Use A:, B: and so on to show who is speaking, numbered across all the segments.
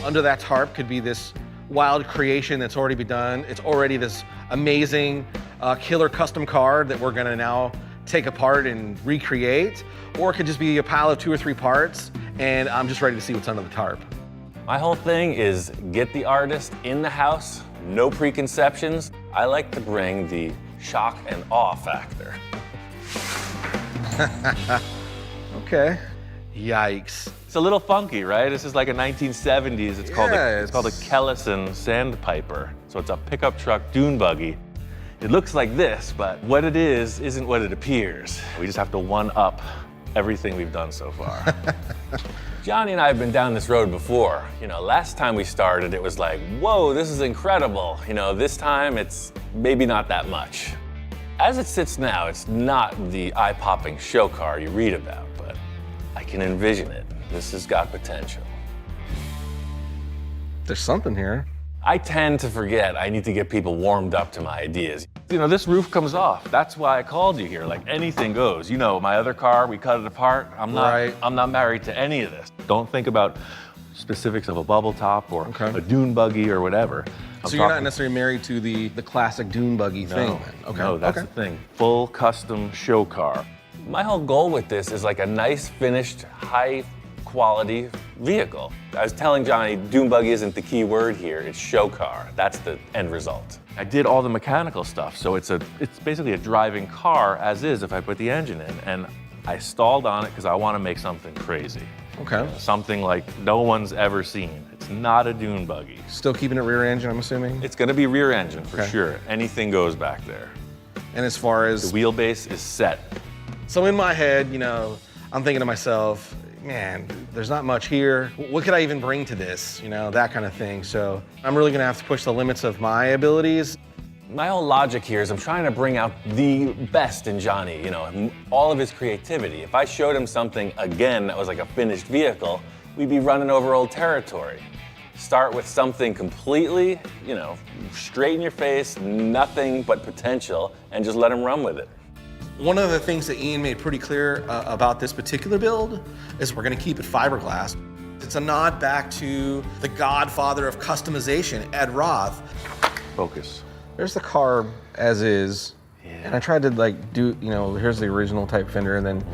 A: Under that tarp could be this wild creation that's already been done. It's already this amazing killer custom car that we're gonna now take apart and recreate. Or it could just be a pile of 2 or 3 parts, and I'm just ready to see what's under the tarp.
B: My whole thing is get the artist in the house, no preconceptions. I like to bring the shock and awe factor.
A: Okay. Yikes.
B: It's a little funky, right? This is like a 1970s. It's called a Kellison Sandpiper. So it's a pickup truck dune buggy. It looks like this, but what it is isn't what it appears. We just have to one-up everything we've done so far. Johnny and I have been down this road before. You know, last time we started, it was like, whoa, this is incredible. You know, this time it's maybe not that much. As it sits now, it's not the eye-popping show car you read about, but I can envision it. This has got potential.
A: There's something here.
B: I tend to forget I need to get people warmed up to my ideas. You know, this roof comes off. That's why I called you here. Like, anything goes. You know, my other car, we cut it apart. I'm not married to any of this. Don't think about specifics of a bubble top or a dune buggy or whatever.
A: So you're not necessarily married to the classic dune buggy thing, then? Okay.
B: No, that's the thing. Full custom show car. My whole goal with this is like a nice, finished, high quality vehicle. I was telling Johnny, dune buggy isn't the key word here, it's show car. That's the end result. I did all the mechanical stuff, so it's basically a driving car as is if I put the engine in, and I stalled on it because I want to make something crazy.
A: Okay.
B: Something like no one's ever seen. It's not a dune buggy.
A: Still keeping it rear engine, I'm assuming?
B: It's going to be rear engine for sure. Anything goes back there.
A: And as far as...
B: The wheelbase is set.
A: So in my head, you know, I'm thinking to myself, man, there's not much here. What could I even bring to this? You know, that kind of thing. So I'm really gonna have to push the limits of my abilities.
B: My whole logic here is I'm trying to bring out the best in Johnny, you know, all of his creativity. If I showed him something, again, that was like a finished vehicle, we'd be running over old territory. Start with something completely, you know, straight in your face, nothing but potential, and just let him run with it.
A: One of the things that Ian made pretty clear about this particular build is we're gonna keep it fiberglass. It's a nod back to the godfather of customization, Ed Roth.
B: Focus.
A: There's the car as is. Yeah. And I tried to like do, you know, here's the original type fender, and then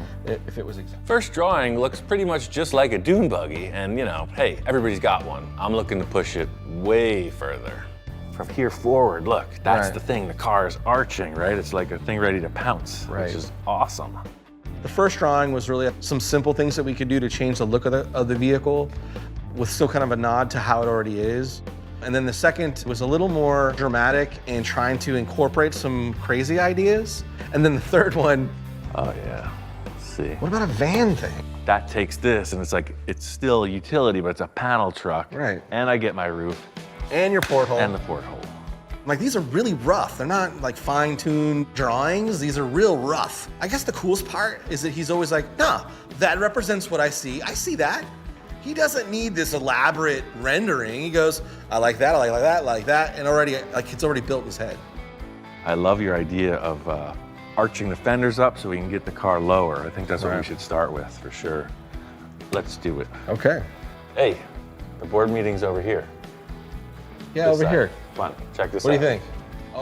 A: if it was exact.
B: First drawing looks pretty much just like a dune buggy, and you know, hey, everybody's got one. I'm looking to push it way further. From here forward, look, that's the thing. The car is arching, right? It's like a thing ready to pounce, which is awesome.
A: The first drawing was really some simple things that we could do to change the look of the vehicle with still kind of a nod to how it already is. And then the second was a little more dramatic and trying to incorporate some crazy ideas. And then the third one.
B: Oh yeah, let's see.
A: What about a van thing?
B: That takes this, and it's like, it's still utility, but it's a panel truck.
A: Right.
B: And I get my roof.
A: And your porthole.
B: And the porthole.
A: Like, these are really rough. They're not like fine-tuned drawings. These are real rough. I guess the coolest part is that he's always like, nah, that represents what I see. I see that. He doesn't need this elaborate rendering. He goes, I like that, I like that, I like that, and already, like, it's already built in his head.
B: I love your idea of arching the fenders up so we can get the car lower. I think that's what we should start with, for sure. Let's do it.
A: Okay.
B: Hey, the board meeting's over here.
A: Yeah, over here.
B: Come on, check this out.
A: What do you think?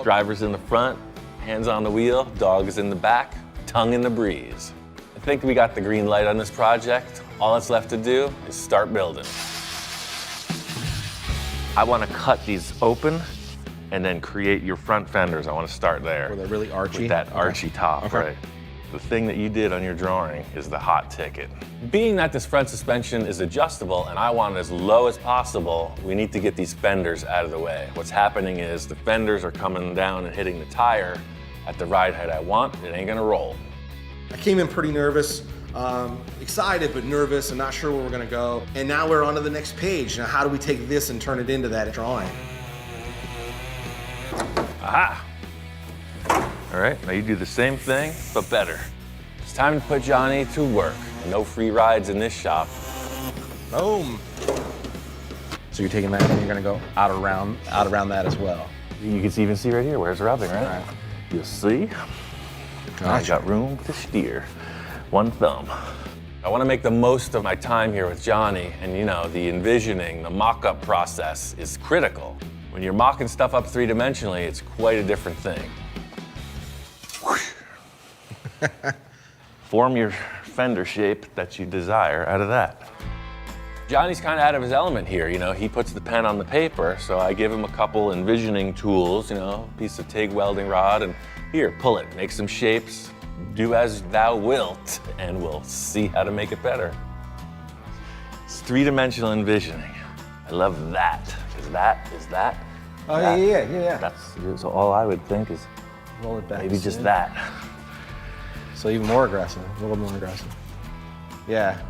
B: Driver's in the front, hands on the wheel, dog is in the back, tongue in the breeze. I think we got the green light on this project. All that's left to do is start building. I want to cut these open and then create your front fenders. I want to start there.
A: Were they really archy?
B: With that archy top, right? The thing that you did on your drawing is the hot ticket. Being that this front suspension is adjustable and I want it as low as possible, we need to get these fenders out of the way. What's happening is the fenders are coming down and hitting the tire at the ride height I want. It ain't gonna roll.
A: I came in pretty nervous, excited but nervous and not sure where we're gonna go. And now we're on to the next page. Now how do we take this and turn it into that drawing?
B: Aha! All right, now you do the same thing, but better. It's time to put Johnny to work. No free rides in this shop.
A: Boom. So you're taking that and you're gonna go out around that as well.
B: You can even see right here where it's rubbing, right? You'll see. I got room to steer. One thumb. I want to make the most of my time here with Johnny, and you know, the envisioning, the mock-up process is critical. When you're mocking stuff up three-dimensionally, it's quite a different thing. Form your fender shape that you desire out of that. Johnny's kind of out of his element here, you know, he puts the pen on the paper, so I give him a couple envisioning tools, you know, a piece of TIG welding rod, and here, pull it, make some shapes, do as thou wilt, and we'll see how to make it better. It's three-dimensional envisioning. I love that. Is that?
A: Oh,
B: that.
A: yeah.
B: That's so all I would think is
A: Roll it back.
B: maybe just that.
A: So even more aggressive, a little more aggressive. Yeah.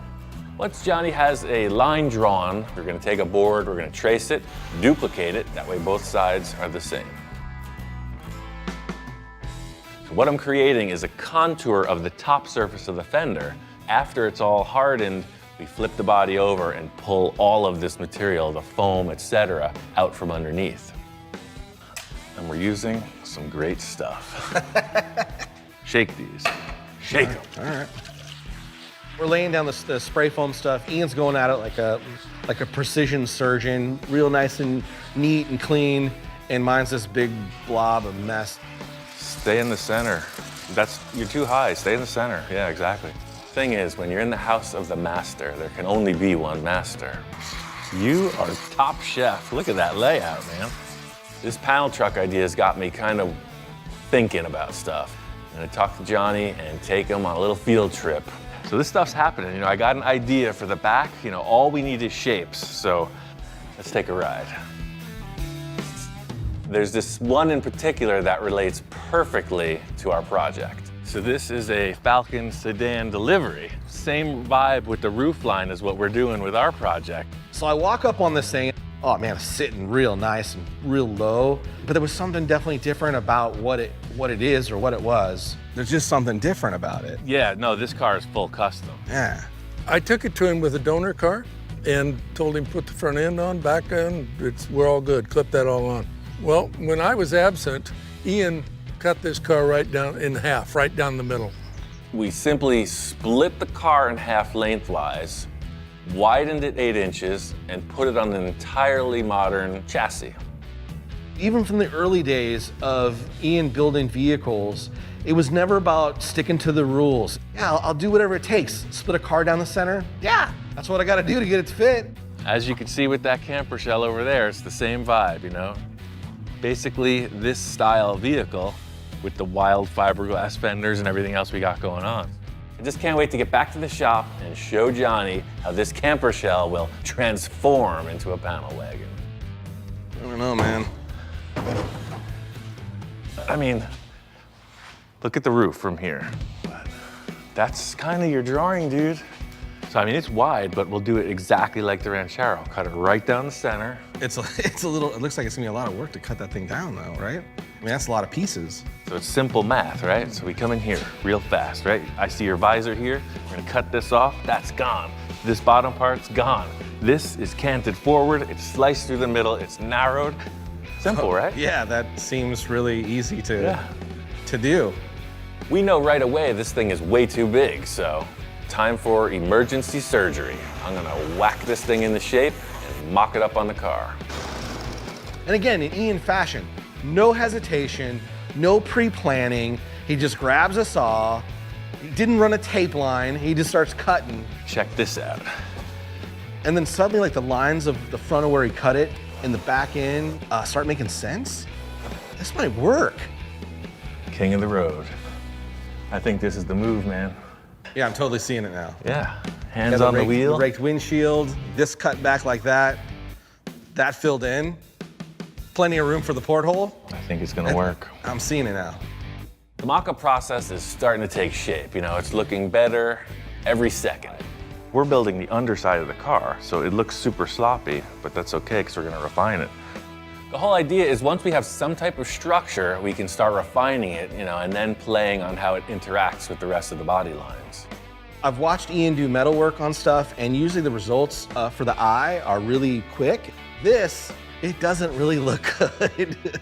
B: Once Johnny has a line drawn, we're gonna take a board, we're gonna trace it, duplicate it, that way both sides are the same. So what I'm creating is a contour of the top surface of the fender. After it's all hardened, we flip the body over and pull all of this material, the foam, etc., out from underneath. And we're using some great stuff. Shake these. Shake them.
A: All right. We're laying down the spray foam stuff. Ian's going at it like a precision surgeon, real nice and neat and clean. And mine's this big blob of mess.
B: Stay in the center. You're too high. Stay in the center. Yeah, exactly. Thing is, when you're in the house of the master, there can only be one master. You are top chef. Look at that layout, man. This panel truck idea has got me kind of thinking about stuff. I'm gonna talk to Johnny and take him on a little field trip. So this stuff's happening. You know, I got an idea for the back. You know, all we need is shapes. So let's take a ride. There's this one in particular that relates perfectly to our project. So this is a Falcon sedan delivery. Same vibe with the roof line as what we're doing with our project.
A: So I walk up on this thing. Oh man, it's sitting real nice and real low. But there was something definitely different about what it is or what it was. There's just something different about it.
B: Yeah, no, this car is full custom.
A: Yeah.
C: I took it to him with a donor car and told him put the front end on, back end, we're all good, clip that all on. Well, when I was absent, Ian cut this car right down in half, right down the middle.
B: We simply split the car in half lengthwise, widened it 8 inches, and put it on an entirely modern chassis.
A: Even from the early days of Ian building vehicles, it was never about sticking to the rules. Yeah, I'll do whatever it takes. Split a car down the center. Yeah, that's what I gotta do to get it to fit.
B: As you can see with that camper shell over there, it's the same vibe, you know? Basically, this style vehicle with the wild fiberglass fenders and everything else we got going on. I just can't wait to get back to the shop and show Johnny how this camper shell will transform into a panel wagon.
A: I don't know, man.
B: I mean, look at the roof from here. That's kind of your drawing, dude. So I mean, it's wide, but we'll do it exactly like the Ranchero. Cut it right down the center.
A: It looks like it's gonna be a lot of work to cut that thing down though, right? I mean, that's a lot of pieces.
B: So it's simple math, right? So we come in here real fast, right? I see your visor here. We're gonna cut this off, that's gone. This bottom part's gone. This is canted forward, it's sliced through the middle, it's narrowed. Simple, right?
A: Yeah, that seems really easy to do.
B: We know right away this thing is way too big, so time for emergency surgery. I'm gonna whack this thing into shape and mock it up on the car.
A: And again, in Ian fashion, no hesitation, no pre-planning. He just grabs a saw. He didn't run a tape line. He just starts cutting.
B: Check this out.
A: And then suddenly, like the lines of the front of where he cut it and the back end start making sense. This might work.
B: King of the road. I think this is the move, man.
A: Yeah, I'm totally seeing it now.
B: Yeah, hands on the wheel.
A: The raked windshield, this cut back like that, that filled in. Plenty of room for the porthole.
B: I think it's gonna work.
A: I'm seeing it now.
B: The mock-up process is starting to take shape. You know, it's looking better every second. We're building the underside of the car, so it looks super sloppy, but that's okay because we're gonna refine it. The whole idea is once we have some type of structure, we can start refining it, you know, and then playing on how it interacts with the rest of the body lines.
A: I've watched Ian do metalwork on stuff, and usually the results for the eye are really quick. This, it doesn't really look good.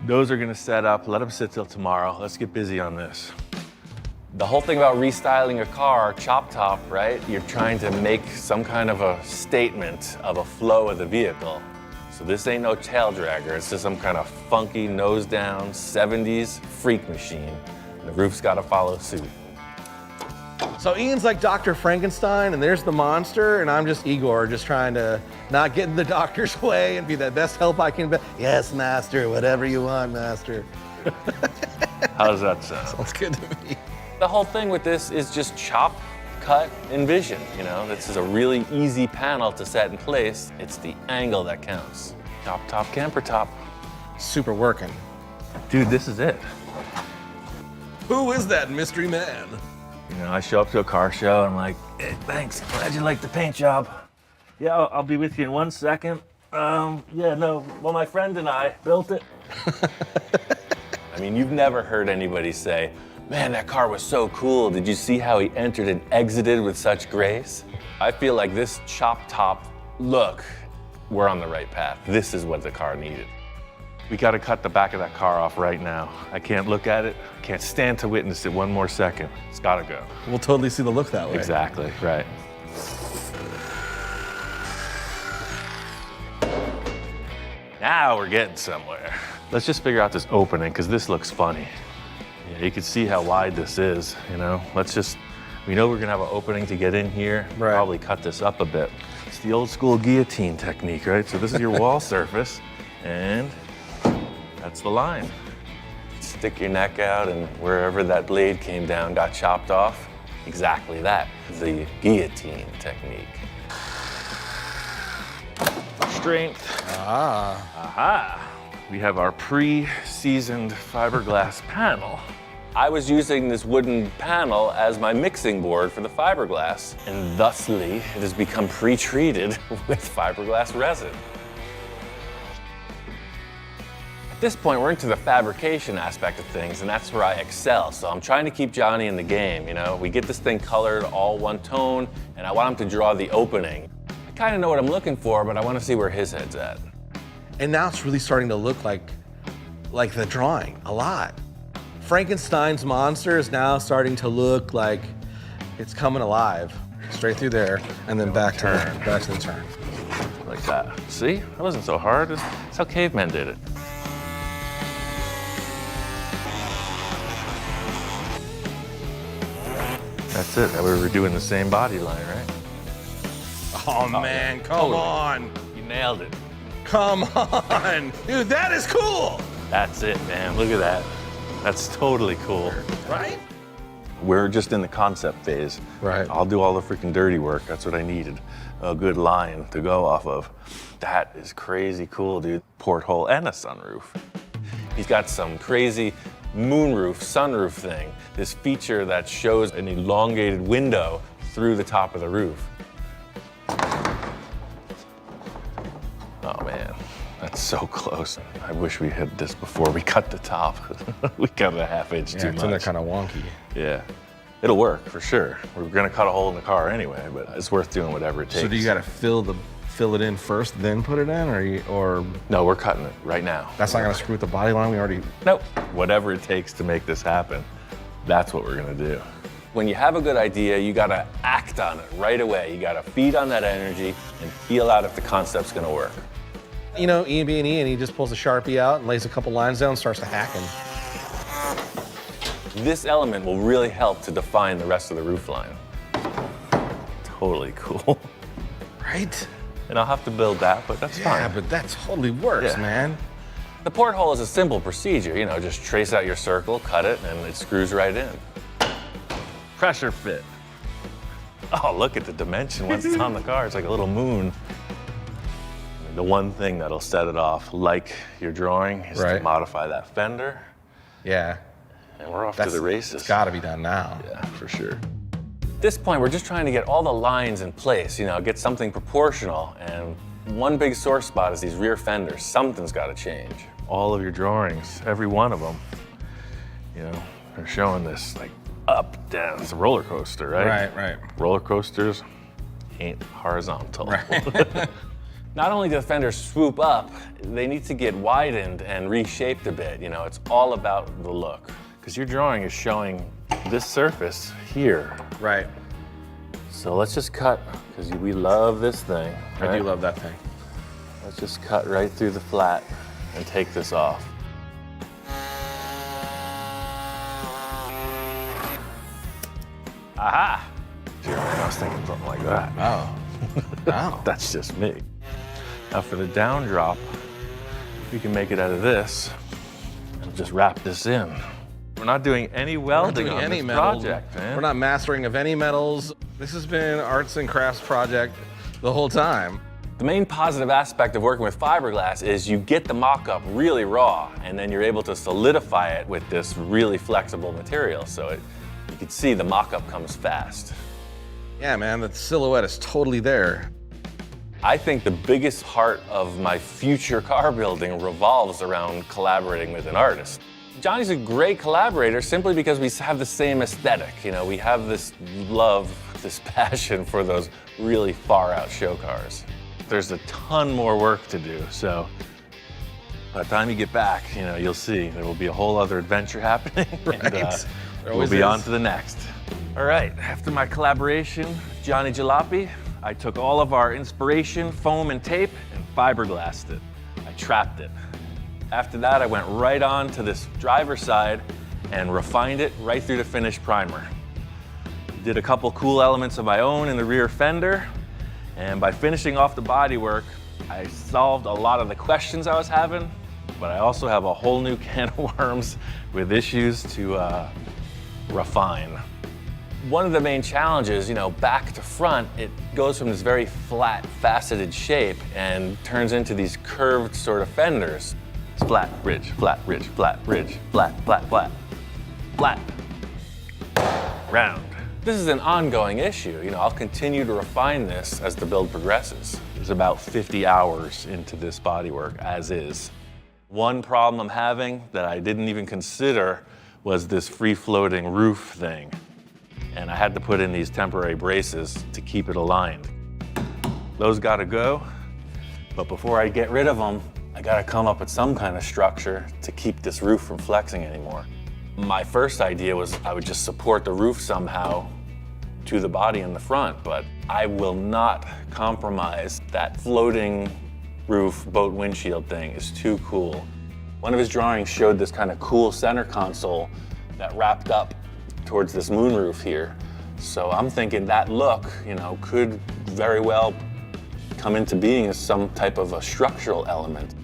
B: Those are gonna set up, let them sit till tomorrow. Let's get busy on this. The whole thing about restyling a car, chop top, right? You're trying to make some kind of a statement of a flow of the vehicle. So this ain't no tail dragger. It's just some kind of funky nose down 70s freak machine. And the roof's got to follow suit.
A: So Ian's like Dr. Frankenstein, and there's the monster, and I'm just Igor, just trying to not get in the doctor's way and be the best help I can be. Yes, master, whatever you want, master.
B: How does that sound?
A: Sounds good to me.
B: The whole thing with this is just chop, cut, envision. You know, this is a really easy panel to set in place. It's the angle that counts. Chop top, camper top.
A: Super working.
B: Dude, this is it.
A: Who is that mystery man?
B: You know, I show up to a car show and I'm like, hey, thanks, glad you like the paint job. Yeah, I'll be with you in 1 second. Well, my friend and I built it. I mean, you've never heard anybody say, man, that car was so cool. Did you see how he entered and exited with such grace? I feel like this chop top look, we're on the right path. This is what the car needed. We got to cut the back of that car off right now. I can't look at it. Can't stand to witness it one more second. It's got to go.
A: We'll totally see the look that way.
B: Exactly, right. Now we're getting somewhere. Let's just figure out this opening, because this looks funny. Yeah, you can see how wide this is, you know? We know we're gonna have an opening to get in here.
A: Right.
B: Probably cut this up a bit. It's the old school guillotine technique, right? So this is your wall surface, and that's the line. Stick your neck out, and wherever that blade came down got chopped off. Exactly that, the guillotine technique. Strength. Aha. We have our pre-seasoned fiberglass panel. I was using this wooden panel as my mixing board for the fiberglass, and thusly it has become pre-treated with fiberglass resin. At this point, we're into the fabrication aspect of things, and that's where I excel. So I'm trying to keep Johnny in the game, you know? We get this thing colored all one tone, and I want him to draw the opening. I kind of know what I'm looking for, but I want to see where his head's at.
A: And now it's really starting to look like the drawing a lot. Frankenstein's monster is now starting to look like it's coming alive. Straight through there, and then back to the turn.
B: Like that. See? That wasn't so hard. That's how cavemen did it. That's it. We were doing the same body line, right?
A: Oh man, come on.
B: You nailed it.
A: Come on. Dude, that is cool.
B: That's it, man. Look at that. That's totally cool.
A: Right?
B: We're just in the concept phase.
A: Right.
B: I'll do all the freaking dirty work. That's what I needed. A good line to go off of. That is crazy cool, dude. Porthole and a sunroof. He's got some crazy moonroof, sunroof thing. This feature that shows an elongated window through the top of the roof. Oh man, that's so close. I wish we had this before we cut the top. We cut it a half inch too much.
A: It's kind of wonky.
B: Yeah, it'll work for sure. We're gonna cut a hole in the car anyway, but it's worth doing whatever it takes.
A: So do you got to fill it in first, then put it in, or
B: No, we're cutting it right now.
A: that's not gonna screw with the body line? We already.
B: Nope. Whatever it takes to make this happen, that's what we're gonna do. When you have a good idea, you gotta act on it right away. You gotta feed on that energy and feel out if the concept's gonna work.
A: You know, Ian being Ian, he just pulls a Sharpie out and lays a couple lines down and starts to hacking.
B: This element will really help to define the rest of the roof line. Totally cool.
A: Right?
B: And I'll have to build that, but that's fine.
A: Yeah, but that totally works,
B: Yeah.
A: man.
B: The porthole is a simple procedure, you know, just trace out your circle, cut it, and it screws right in. Pressure fit. Oh, look at the dimension once it's on the car. It's like a little moon. The one thing that'll set it off, like your drawing, is to
A: Right.
B: modify that fender,
A: Yeah.
B: and we're off to the races.
A: It's got to be done now.
B: Yeah, for sure. At this point, we're just trying to get all the lines in place, you know, get something proportional. And one big sore spot is these rear fenders. Something's got to change. All of your drawings, every one of them, you know, are showing this like up, down. It's a roller coaster, right?
A: Right.
B: Roller coasters ain't horizontal.
A: Right.
B: Not only do the fenders swoop up, they need to get widened and reshaped a bit. You know, it's all about the look. Because your drawing is showing this surface here.
A: Right.
B: So let's just cut, because we love this thing.
A: I
B: right?
A: do love that thing.
B: Let's just cut right through the flat and take this off. Aha! I was thinking something like that.
A: Oh. Wow.
B: That's just me. Now for the down drop, we can make it out of this and just wrap this in. We're not doing any welding on this project, man.
A: We're not mastering of any metals. This has been arts and crafts project the whole time.
B: The main positive aspect of working with fiberglass is you get the mock-up really raw, and then you're able to solidify it with this really flexible material. So you can see the mock-up comes fast.
A: Yeah, man, the silhouette is totally there.
B: I think the biggest part of my future car building revolves around collaborating with an artist. Johnny's a great collaborator simply because we have the same aesthetic. You know, we have this love, this passion for those really far out show cars. There's a ton more work to do, so by the time you get back, you know, you'll see there will be a whole other adventure happening.
A: Right.
B: And, we'll be on to the next. All right, after my collaboration with Johnny Jalopy, I took all of our inspiration, foam and tape, and fiberglassed it. I trapped it. After that, I went right on to this driver's side and refined it right through the finished primer. Did a couple cool elements of my own in the rear fender, and by finishing off the bodywork, I solved a lot of the questions I was having, but I also have a whole new can of worms with issues to refine. One of the main challenges, you know, back to front, it goes from this very flat, faceted shape and turns into these curved sort of fenders. It's flat, ridge, flat, ridge, flat, ridge, flat, flat, flat, flat, round. This is an ongoing issue. You know, I'll continue to refine this as the build progresses. There's about 50 hours into this bodywork as is. One problem I'm having that I didn't even consider was this free-floating roof thing. And I had to put in these temporary braces to keep it aligned. Those gotta go, but before I get rid of them, I gotta come up with some kind of structure to keep this roof from flexing anymore. My first idea was I would just support the roof somehow to the body in the front, but I will not compromise that floating roof boat windshield thing. Is too cool. One of his drawings showed this kind of cool center console that wrapped up towards this moonroof here. So I'm thinking that look, you know, could very well come into being as some type of a structural element.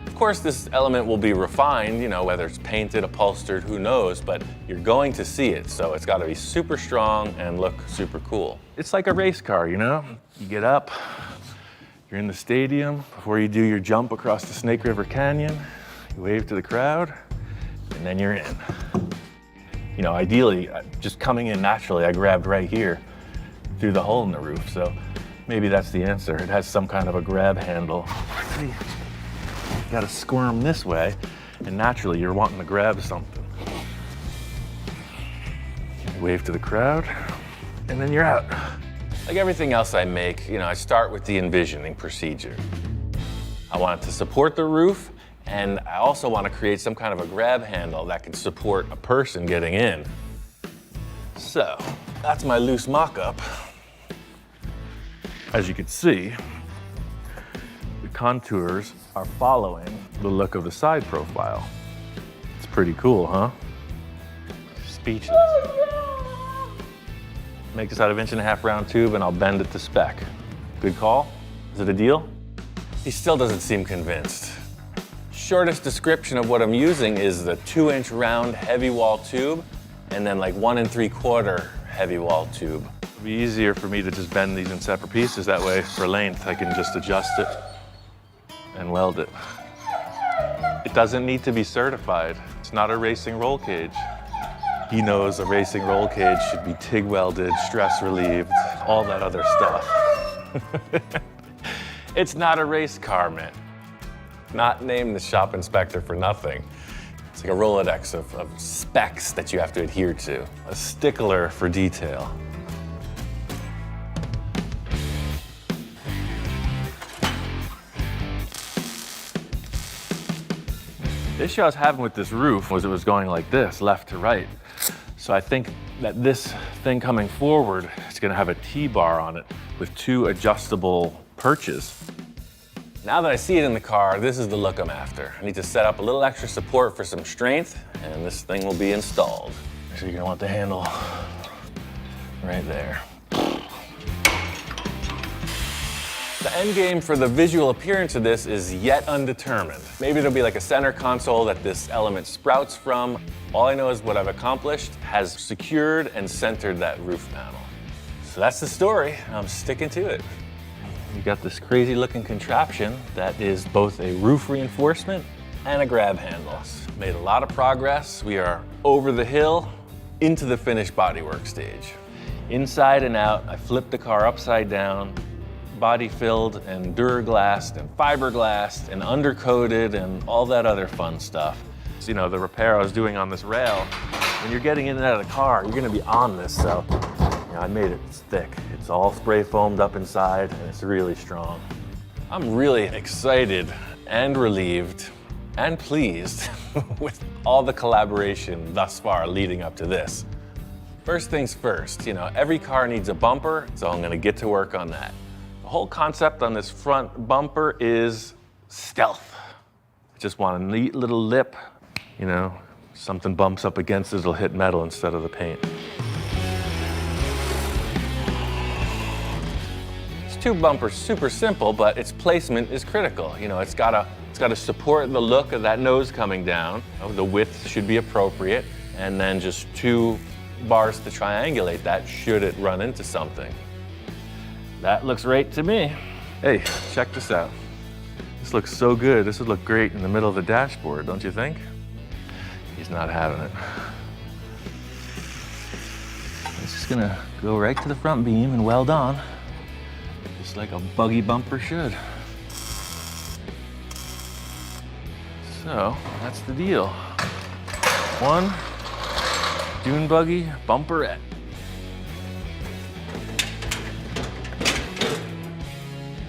B: Of course, this element will be refined, you know, whether it's painted, upholstered, who knows, but you're going to see it, so it's got to be super strong and look super cool. It's like a race car, you know? You get up, you're in the stadium, before you do your jump across the Snake River Canyon, you wave to the crowd, and then you're in. You know, ideally, just coming in naturally, I grabbed right here through the hole in the roof, so maybe that's the answer. It has some kind of a grab handle. See, you gotta squirm this way, and naturally you're wanting to grab something. Wave to the crowd, and then you're out. Like everything else I make, you know, I start with the envisioning procedure. I want it to support the roof, and I also want to create some kind of a grab handle that can support a person getting in. So, that's my loose mock-up. As you can see, the contours are following the look of the side profile. It's pretty cool, huh? Speechless. Make this out of 1.5-inch round tube and I'll bend it to spec. Good call? Is it a deal? He still doesn't seem convinced. Shortest description of what I'm using is the 2-inch round heavy wall tube and then like 1 3/4 heavy wall tube. It'd be easier for me to just bend these in separate pieces. That way, for length, I can just adjust it and weld it. It doesn't need to be certified. It's not a racing roll cage. He knows a racing roll cage should be TIG welded, stress relieved, all that other stuff. It's not a race car, man. Not named the shop inspector for nothing. It's like a Rolodex of specs that you have to adhere to. A stickler for detail. The issue I was having with this roof was it was going like this, left to right. So I think that this thing coming forward is gonna have a T-bar on it with 2 adjustable perches. Now that I see it in the car, this is the look I'm after. I need to set up a little extra support for some strength, and this thing will be installed. So you're gonna want the handle right there. The end game for the visual appearance of this is yet undetermined. Maybe there'll be like a center console that this element sprouts from. All I know is what I've accomplished has secured and centered that roof panel. So that's the story. I'm sticking to it. We got this crazy looking contraption that is both a roof reinforcement and a grab handle. Made a lot of progress. We are over the hill into the finished bodywork stage. Inside and out, I flipped the car upside down, body filled and duraglassed and fiberglassed and undercoated and all that other fun stuff. So, you know, the repair I was doing on this rail, when you're getting in and out of the car, you're gonna be on this, so I made it thick. It's all spray foamed up inside and it's really strong. I'm really excited and relieved and pleased with all the collaboration thus far leading up to this. First things first, you know, every car needs a bumper, so I'm gonna get to work on that. The whole concept on this front bumper is stealth. I just want a neat little lip, you know, something bumps up against it, it'll hit metal instead of the paint. Tube bumper's super simple, but its placement is critical. You know, it's gotta support the look of that nose coming down. The width should be appropriate, and then just 2 bars to triangulate that should it run into something. That looks right to me. Hey, check this out. This looks so good. This would look great in the middle of the dashboard, don't you think? He's not having it. It's just gonna go right to the front beam and weld on. Just like a buggy bumper should. So, that's the deal. 1 dune buggy bumperette.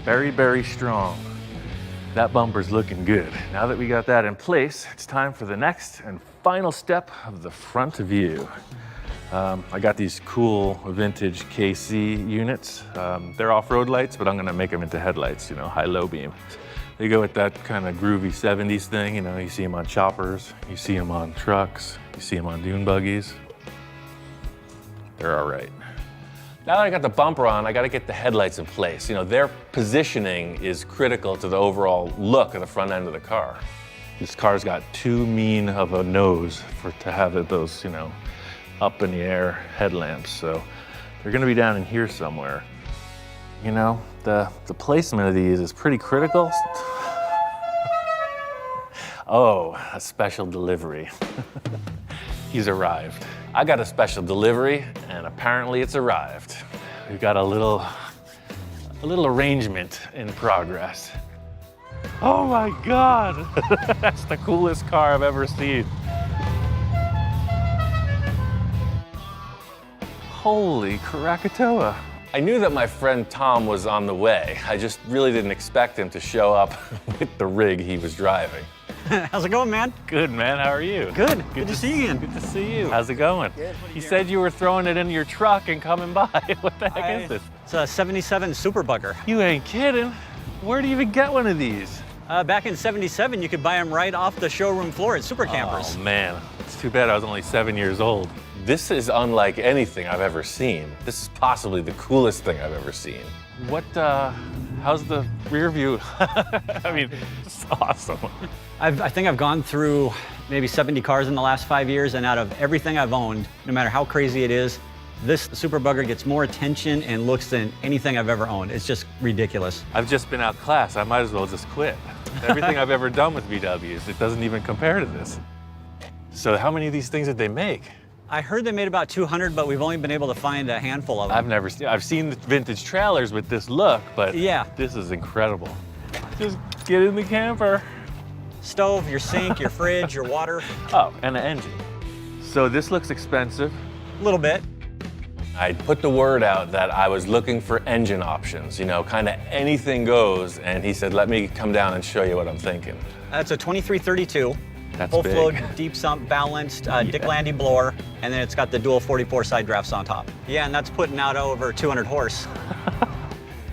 B: Very, very strong. That bumper's looking good. Now that we got that in place, it's time for the next and final step of the front view. I got these cool vintage KC units. They're off-road lights, but I'm gonna make them into headlights, you know, high-low beam. They go with that kind of groovy 70s thing, you know, you see them on choppers, you see them on trucks, you see them on dune buggies. They're all right. Now that I got the bumper on, I gotta get the headlights in place. You know, their positioning is critical to the overall look of the front end of the car. This car's got too mean of a nose to have those, you know, up in the air headlamps, so they're gonna be down in here somewhere. You know, the placement of these is pretty critical. Oh, a special delivery. He's arrived. I got a special delivery, and apparently it's arrived. We've got a little arrangement in progress. Oh my God, that's the coolest car I've ever seen. Holy Krakatoa. I knew that my friend Tom was on the way. I just really didn't expect him to show up with the rig he was driving.
D: How's it going, man?
B: Good, man. How are you?
D: Good. Good to see you again.
B: Good to see you. How's it going? Good. You said you were throwing it in your truck and coming by. What the heck is this?
D: It's a 77 Super Bugger.
B: You ain't kidding. Where do you even get one of these?
D: Back in 77, you could buy them right off the showroom floor at Super Campers.
B: Oh, man. It's too bad I was only 7 years old. This is unlike anything I've ever seen. This is possibly the coolest thing I've ever seen. What, how's the rear view? I mean, it's awesome.
D: I think I've gone through maybe 70 cars in the last 5 years, and out of everything I've owned, no matter how crazy it is, this Super Bugger gets more attention and looks than anything I've ever owned. It's just ridiculous.
B: I've just been outclassed. I might as well just quit. Everything I've ever done with VWs, it doesn't even compare to this. So how many of these things did they make?
D: I heard they made about 200, but we've only been able to find a handful of them.
B: I've seen the vintage trailers with this look, but
D: yeah,
B: this is incredible. Just get in the camper.
D: Stove, your sink, your fridge, your water.
B: Oh, and an engine. So this looks expensive.
D: A little bit.
B: I put the word out that I was looking for engine options, you know, kind of anything goes, and he said, let me come down and show you what I'm thinking.
D: That's a 2332.
B: That's
D: full
B: big.
D: flow, deep sump, balanced, Dick Landy blower, and then it's got the dual 44 side drafts on top. Yeah, and that's putting out over 200 horse.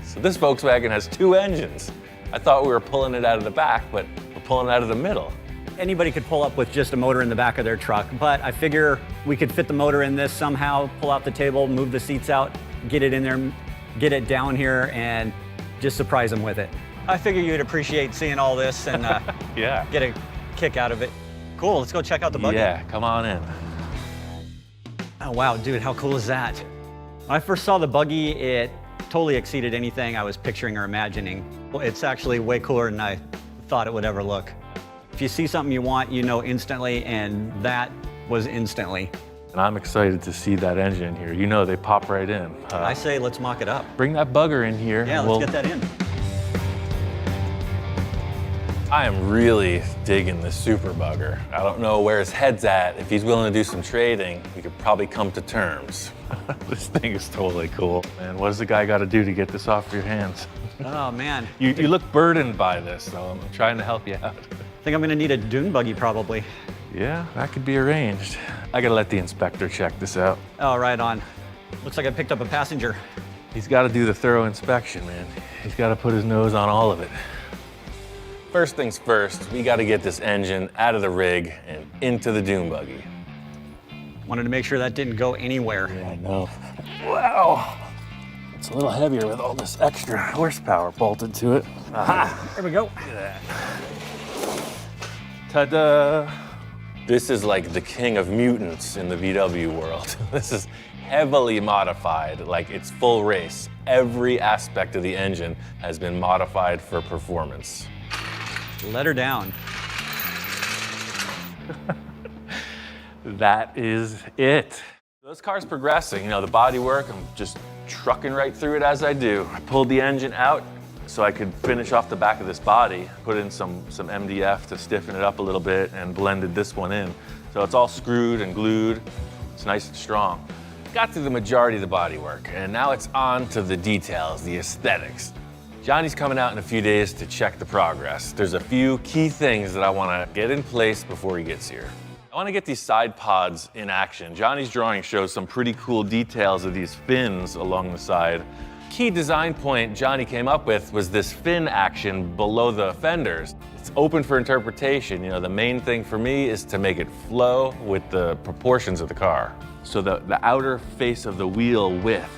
B: So this Volkswagen has 2 engines. I thought we were pulling it out of the back, but we're pulling it out of the middle.
D: Anybody could pull up with just a motor in the back of their truck, but I figure we could fit the motor in this somehow, pull out the table, move the seats out, get it in there, get it down here, and just surprise them with it. I figure you'd appreciate seeing all this and
B: Yeah.
D: get a kick out of it. Cool, let's go check out the buggy.
B: Yeah, come on in.
D: Oh wow, dude, how cool is that? When I first saw the buggy, it totally exceeded anything I was picturing or imagining. Well, it's actually way cooler than I thought it would ever look. If you see something you want, you know instantly, and that was instantly.
B: And I'm excited to see that engine here. You know, they pop right in.
D: I say let's mock it up.
B: Bring that bugger in here.
D: Yeah,
B: and
D: let's get that in.
B: I am really digging this super bugger. I don't know where his head's at. If he's willing to do some trading, we could probably come to terms. This thing is totally cool. Man, what does the guy got to do to get this off your hands?
D: Oh man.
B: You look burdened by this, so I'm trying to help you out.
D: I think I'm gonna need a dune buggy probably.
B: Yeah, that could be arranged. I gotta let the inspector check this out.
D: Oh, right on. Looks like I picked up a passenger.
B: He's got to do the thorough inspection, man. He's got to put his nose on all of it. First things first, we got to get this engine out of the rig and into the dune buggy.
D: Wanted to make sure that didn't go anywhere.
B: Yeah, I know. Wow. It's a little heavier with all this extra horsepower bolted to it. Aha!
D: There we go.
B: Look at that. Ta-da! This is like the king of mutants in the VW world. This is heavily modified, like it's full race. Every aspect of the engine has been modified for performance.
D: Let her down.
B: That is it. This car's progressing. You know, the bodywork, I'm just trucking right through it as I do. I pulled the engine out so I could finish off the back of this body, put in some MDF to stiffen it up a little bit, and blended this one in. So it's all screwed and glued. It's nice and strong. Got through the majority of the bodywork, and now it's on to the details, the aesthetics. Johnny's coming out in a few days to check the progress. There's a few key things that I want to get in place before he gets here. I want to get these side pods in action. Johnny's drawing shows some pretty cool details of these fins along the side. Key design point Johnny came up with was this fin action below the fenders. It's open for interpretation. You know, the main thing for me is to make it flow with the proportions of the car. So the outer face of the wheel width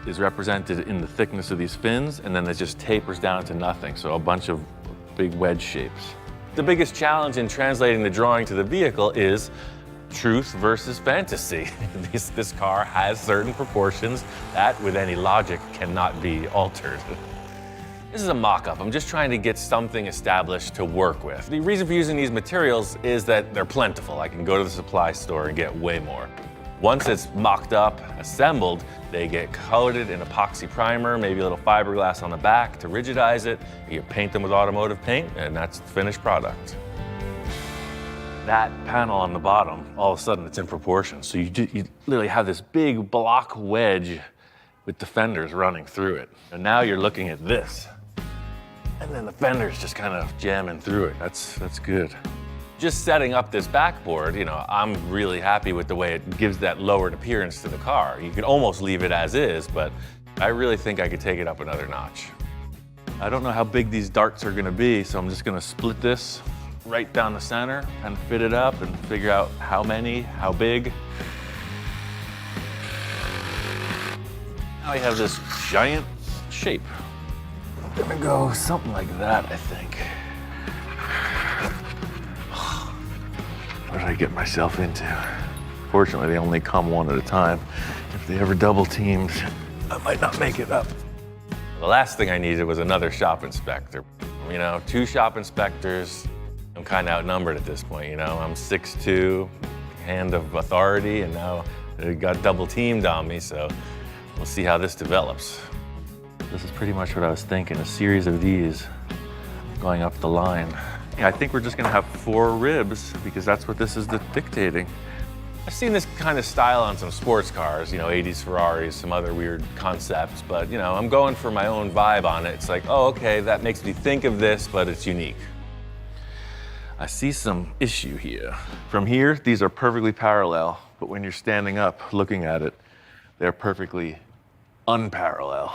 B: is represented in the thickness of these fins, and then it just tapers down to nothing. So a bunch of big wedge shapes. The biggest challenge in translating the drawing to the vehicle is truth versus fantasy. This car has certain proportions that, with any logic, cannot be altered. This is a mock-up. I'm just trying to get something established to work with. The reason for using these materials is that they're plentiful. I can go to the supply store and get way more. Once it's mocked up, assembled, they get coated in epoxy primer, maybe a little fiberglass on the back to rigidize it. You paint them with automotive paint, and that's the finished product. That panel on the bottom, all of a sudden it's in proportion. So you literally have this big block wedge with the fenders running through it. And now you're looking at this. And then the fender's just kind of jamming through it. That's good. Just setting up this backboard, you know, I'm really happy with the way it gives that lowered appearance to the car. You could almost leave it as is, but I really think I could take it up another notch. I don't know how big these darts are gonna be, so I'm just gonna split this right down the center and fit it up and figure out how many, how big. Now we have this giant shape. I'm gonna go something like that, I think. What did I get myself into? Fortunately, they only come one at a time. If they ever double teamed, I might not make it up. The last thing I needed was another shop inspector. You know, 2 shop inspectors, I'm kind of outnumbered at this point, you know? I'm 6'2", hand of authority, and now they got double teamed on me, so we'll see how this develops. This is pretty much what I was thinking, a series of these going up the line. Yeah, I think we're just gonna have 4 ribs because that's what this is dictating. I've seen this kind of style on some sports cars, you know, 80s Ferraris, some other weird concepts, but you know, I'm going for my own vibe on it. It's like, oh, okay, that makes me think of this, but it's unique. I see some issue here. From here, these are perfectly parallel, but when you're standing up looking at it, they're perfectly unparallel.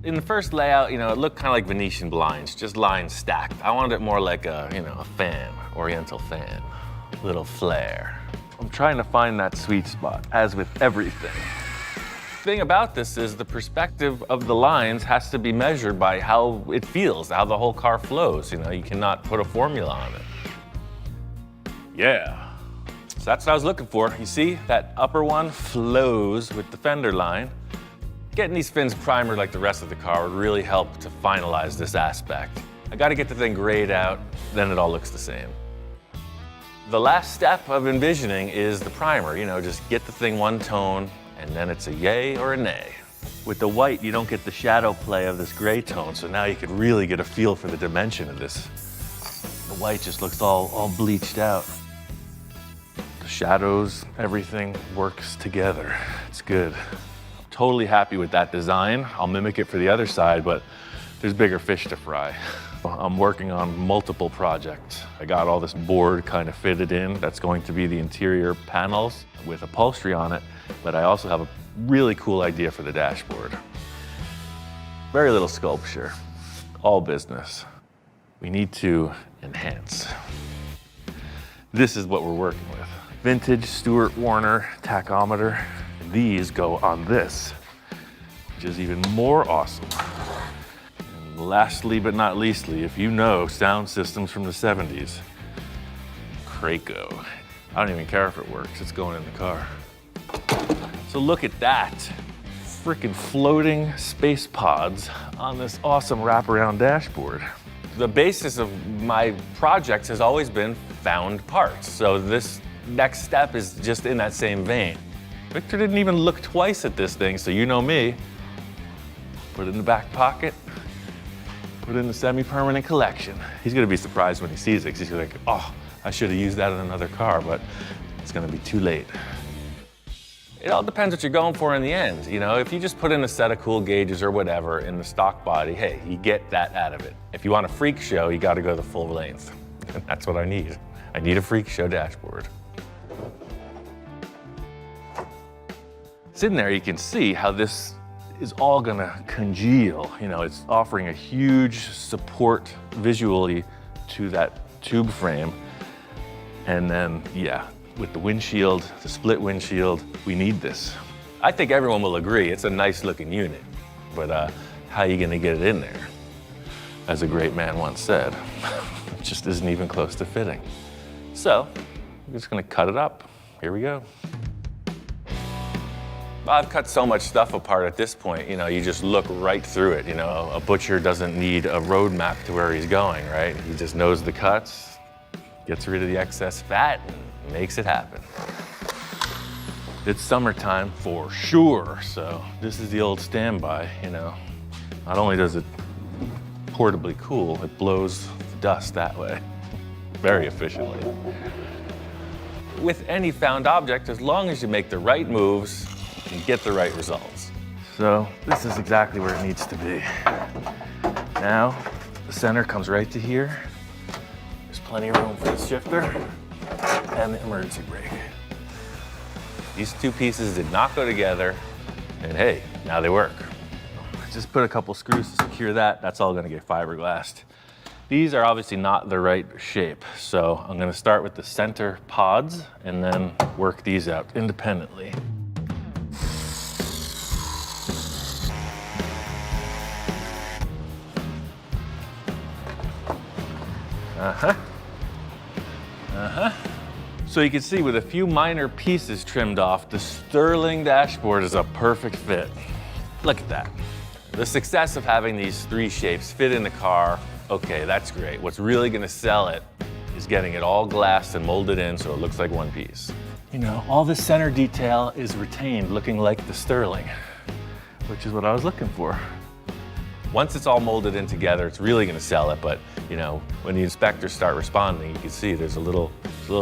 B: In the first layout, it looked kind of like Venetian blinds, just lines stacked. I wanted it more like a fan, oriental fan, little flare. I'm trying to find that sweet spot, as with everything. The thing about this is the perspective of the lines has to be measured by how it feels, how the whole car flows. You cannot put a formula on it. Yeah, so that's what I was looking for. You see, that upper one flows with the fender line. Getting these fins primered like the rest of the car would really help to finalize this aspect. I gotta get the thing grayed out, then it all looks the same. The last step of envisioning is the primer. Just get the thing one tone, and then it's a yay or a nay. With the white, you don't get the shadow play of this gray tone, so now you can really get a feel for the dimension of this. The white just looks all bleached out. The shadows, everything works together. It's good. Totally happy with that design. I'll mimic it for the other side, but there's bigger fish to fry. I'm working on multiple projects. I got all this board kind of fitted in. That's going to be the interior panels with upholstery on it, but I also have a really cool idea for the dashboard. Very little sculpture, all business. We need to enhance. This is what we're working with. Vintage Stuart Warner tachometer. These go on this, which is even more awesome. And lastly but not leastly, if you know sound systems from the 70s, Kraco. I don't even care if it works, it's going in the car. So look at that. Freaking floating space pods on this awesome wraparound dashboard. The basis of my projects has always been found parts. So this next step is just in that same vein. Victor didn't even look twice at this thing, so you know me. Put it in the back pocket, put it in the semi-permanent collection. He's gonna be surprised when he sees it, because he's gonna be like, oh, I should have used that in another car, but it's gonna be too late. It all depends what you're going for in the end. If you just put in a set of cool gauges or whatever in the stock body, hey, you get that out of it. If you want a freak show, you gotta go the full length. And that's what I need. I need a freak show dashboard. Sitting there, you can see how this is all gonna congeal. It's offering a huge support visually to that tube frame. And then, yeah, with the windshield, the split windshield, we need this. I think everyone will agree it's a nice looking unit, but how are you gonna get it in there? As a great man once said, it just isn't even close to fitting. So, I'm just gonna cut it up. Here we go. I've cut so much stuff apart at this point, you just look right through it. A butcher doesn't need a road map to where he's going, right? He just knows the cuts, gets rid of the excess fat, and makes it happen. It's summertime for sure, so this is the old standby, Not only does it portably cool, it blows the dust that way, very efficiently. With any found object, as long as you make the right moves, and get the right results. So this is exactly where it needs to be. Now, the center comes right to here. There's plenty of room for the shifter and the emergency brake. These two pieces did not go together, and hey, now they work. Just put a couple screws to secure that. That's all gonna get fiberglassed. These are obviously not the right shape, so I'm gonna start with the center pods and then work these out independently. So you can see with a few minor pieces trimmed off, the Sterling dashboard is a perfect fit. Look at that. The success of having these three shapes fit in the car, okay, that's great. What's really gonna sell it is getting it all glassed and molded in so it looks like one piece. All the center detail is retained looking like the Sterling, which is what I was looking for. Once it's all molded in together, it's really gonna sell it, but when the inspectors start responding, you can see there's a little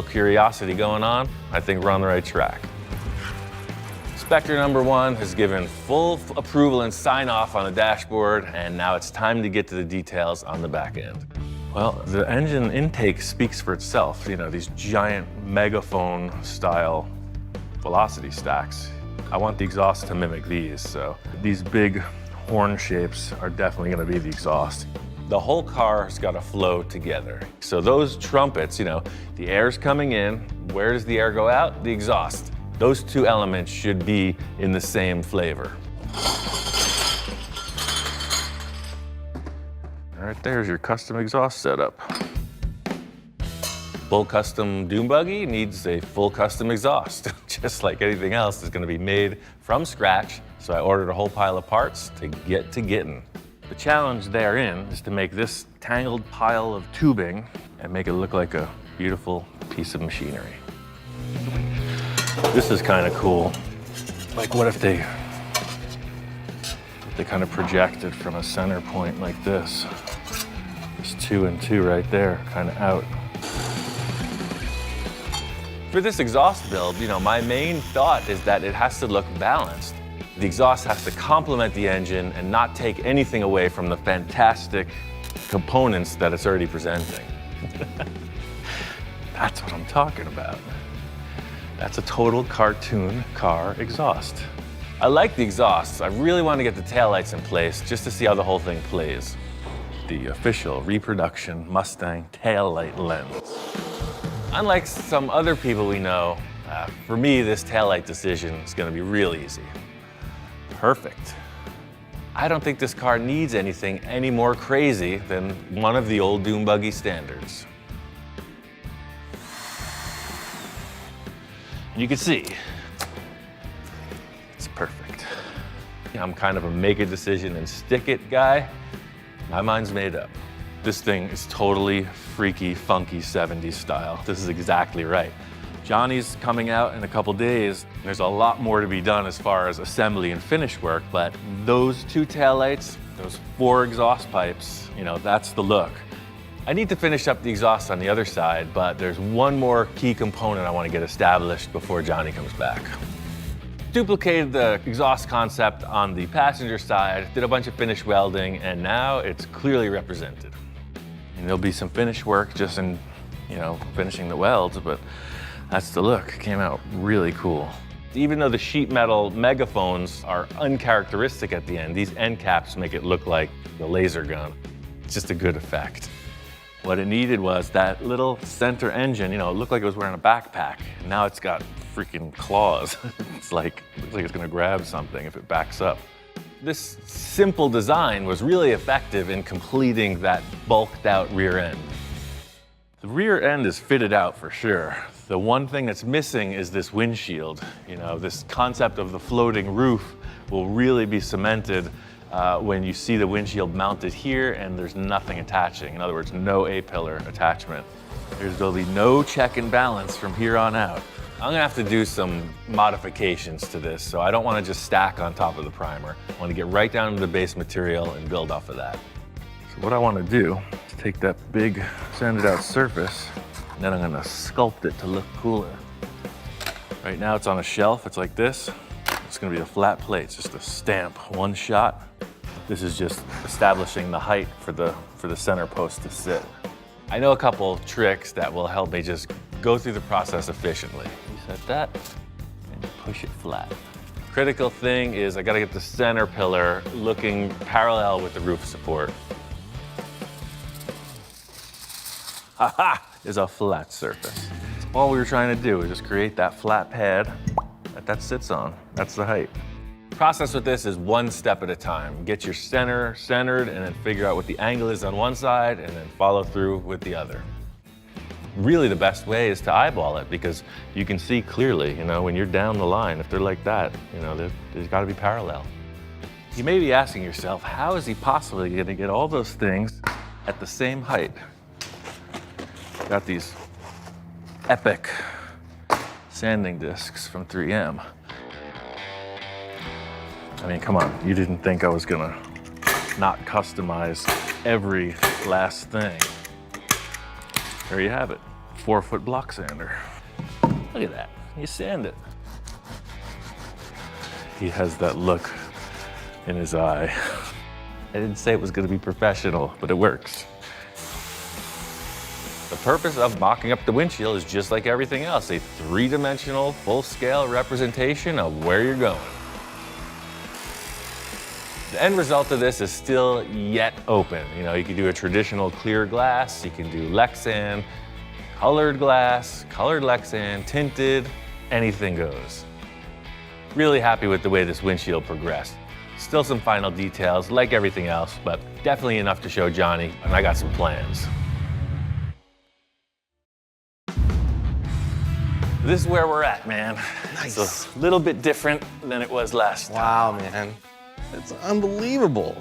B: curiosity going on. I think we're on the right track. Inspector number one has given full approval and sign off on the dashboard, and now it's time to get to the details on the back end. Well, the engine intake speaks for itself. You know, these giant megaphone-style velocity stacks. I want the exhaust to mimic these, so these big horn shapes are definitely going to be the exhaust. The whole car's got to flow together. So those trumpets, you know, the air's coming in. Where does the air go out? The exhaust. Those two elements should be in the same flavor. Right there's your custom exhaust setup. Full custom dune buggy needs a full custom exhaust. Just like anything else is going to be made from scratch, so I ordered a whole pile of parts to get to getting. The challenge therein is to make this tangled pile of tubing and make it look like a beautiful piece of machinery. This is kind of cool. Like, what if they kind of projected from a center point like this? There's 2 and 2 right there, kind of out. For this exhaust build, you know, my main thought is that it has to look balanced. The exhaust has to complement the engine and not take anything away from the fantastic components that it's already presenting. That's what I'm talking about. That's a total cartoon car exhaust. I like the exhausts. I really want to get the taillights in place just to see how the whole thing plays. The official reproduction Mustang taillight lens. Unlike some other people we know, for me, this taillight decision is going to be real easy. Perfect. I don't think this car needs anything any more crazy than one of the old dune buggy standards. You can see, it's perfect. I'm kind of a make a decision and stick it guy. My mind's made up. This thing is totally freaky, funky 70s style. This is exactly right. Johnny's coming out in a couple days. There's a lot more to be done as far as assembly and finish work, but those 2 taillights, those 4 exhaust pipes, you know, that's the look. I need to finish up the exhaust on the other side, but there's one more key component I want to get established before Johnny comes back. Duplicated the exhaust concept on the passenger side, did a bunch of finish welding, and now it's clearly represented. And there'll be some finish work just in, you know, finishing the welds, but that's the look. It came out really cool. Even though the sheet metal megaphones are uncharacteristic at the end, these end caps make it look like the laser gun. It's just a good effect. What it needed was that little center engine, you know, it looked like it was wearing a backpack. And now it's got freaking claws. Looks like it's gonna grab something if it backs up. This simple design was really effective in completing that bulked out rear end. The rear end is fitted out for sure. The one thing that's missing is this windshield. You know, this concept of the floating roof will really be cemented when you see the windshield mounted here and there's nothing attaching. In other words, no A-pillar attachment. There's going to be no check and balance from here on out. I'm gonna have to do some modifications to this, so I don't want to just stack on top of the primer. I want to get right down to the base material and build off of that. So what I want to do is take that big sanded out surface, and then I'm gonna sculpt it to look cooler. Right now it's on a shelf, it's like this. It's gonna be a flat plate, it's just a stamp, one shot. This is just establishing the height for the center post to sit. I know a couple tricks that will help me just go through the process efficiently. You set that, and you push it flat. Critical thing is I gotta get the center pillar looking parallel with the roof support. Ha-ha! Is a flat surface. All we were trying to do is just create that flat pad that sits on. That's the height. Process with this is one step at a time. Get your center centered and then figure out what the angle is on one side and then follow through with the other. Really the best way is to eyeball it because you can see clearly, you know, when you're down the line, if they're like that, you know, there's gotta be parallel. You may be asking yourself, how is he possibly gonna get all those things at the same height? Got these epic sanding discs from 3M. I mean, come on, you didn't think I was gonna not customize every last thing. There you have it, 4-foot block sander. Look at that, you sand it. He has that look in his eye. I didn't say it was gonna be professional, but it works. The purpose of mocking up the windshield is just like everything else, a three-dimensional, full-scale representation of where you're going. The end result of this is still yet open. You know, you can do a traditional clear glass, you can do Lexan, colored glass, colored Lexan, tinted, anything goes. Really happy with the way this windshield progressed. Still some final details, like everything else, but definitely enough to show Johnny, and I got some plans. This is where we're at, man.
A: Nice.
B: It's a little bit different than it was last time.
A: Wow, man. It's unbelievable.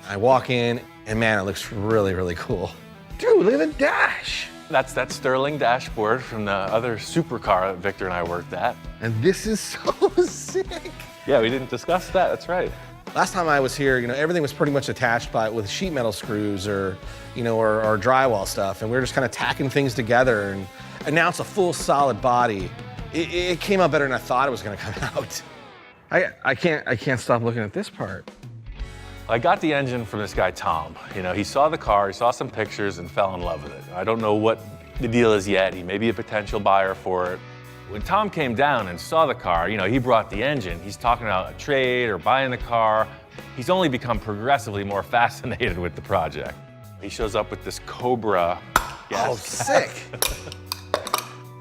A: I walk in, and man, it looks really, really cool. Dude, look at the dash.
B: That's that Sterling dashboard from the other supercar that Victor and I worked at.
A: And this is so sick.
B: Yeah, we didn't discuss that, that's right.
A: Last time I was here, you know, everything was pretty much attached with sheet metal screws or, you know, or drywall stuff. And we were just kind of tacking things together, and now it's a full solid body. It came out better than I thought it was gonna come out. I can't stop looking at this part.
B: I got the engine from this guy, Tom. You know, he saw the car, he saw some pictures and fell in love with it. I don't know what the deal is yet. He may be a potential buyer for it. When Tom came down and saw the car, you know, he brought the engine. He's talking about a trade or buying the car. He's only become progressively more fascinated with the project. He shows up with this Cobra gas.
A: Oh, sick.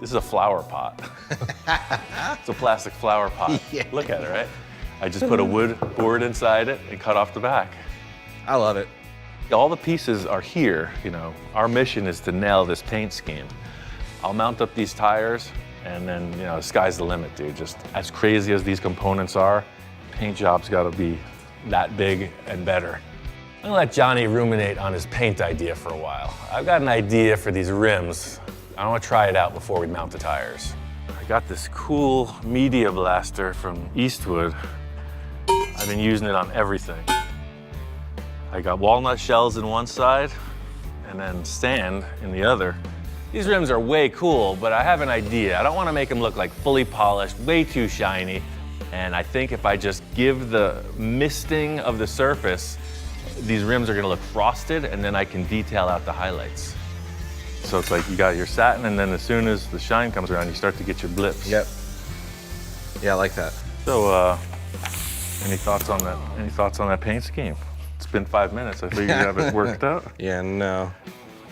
B: This is a flower pot. It's a plastic flower pot.
A: Yeah.
B: Look at it, right? I just put a wood board inside it and cut off the back.
A: I love it.
B: All the pieces are here, you know. Our mission is to nail this paint scheme. I'll mount up these tires and then, you know, the sky's the limit, dude. Just as crazy as these components are, paint job's gotta be that big and better. I'm gonna let Johnny ruminate on his paint idea for a while. I've got an idea for these rims. I wanna try it out before we mount the tires. I got this cool media blaster from Eastwood. I've been using it on everything. I got walnut shells in one side and then sand in the other. These rims are way cool, but I have an idea. I don't want to make them look like fully polished, way too shiny. And I think if I just give the misting of the surface, these rims are going to look frosted, and then I can detail out the highlights. So it's like you got your satin, and then as soon as the shine comes around, you start to get your blips.
A: Yep. Yeah, I like that.
B: So, any thoughts on that? Any thoughts on that paint scheme? It's been 5 minutes. I figured you have it worked out.
A: Yeah, no.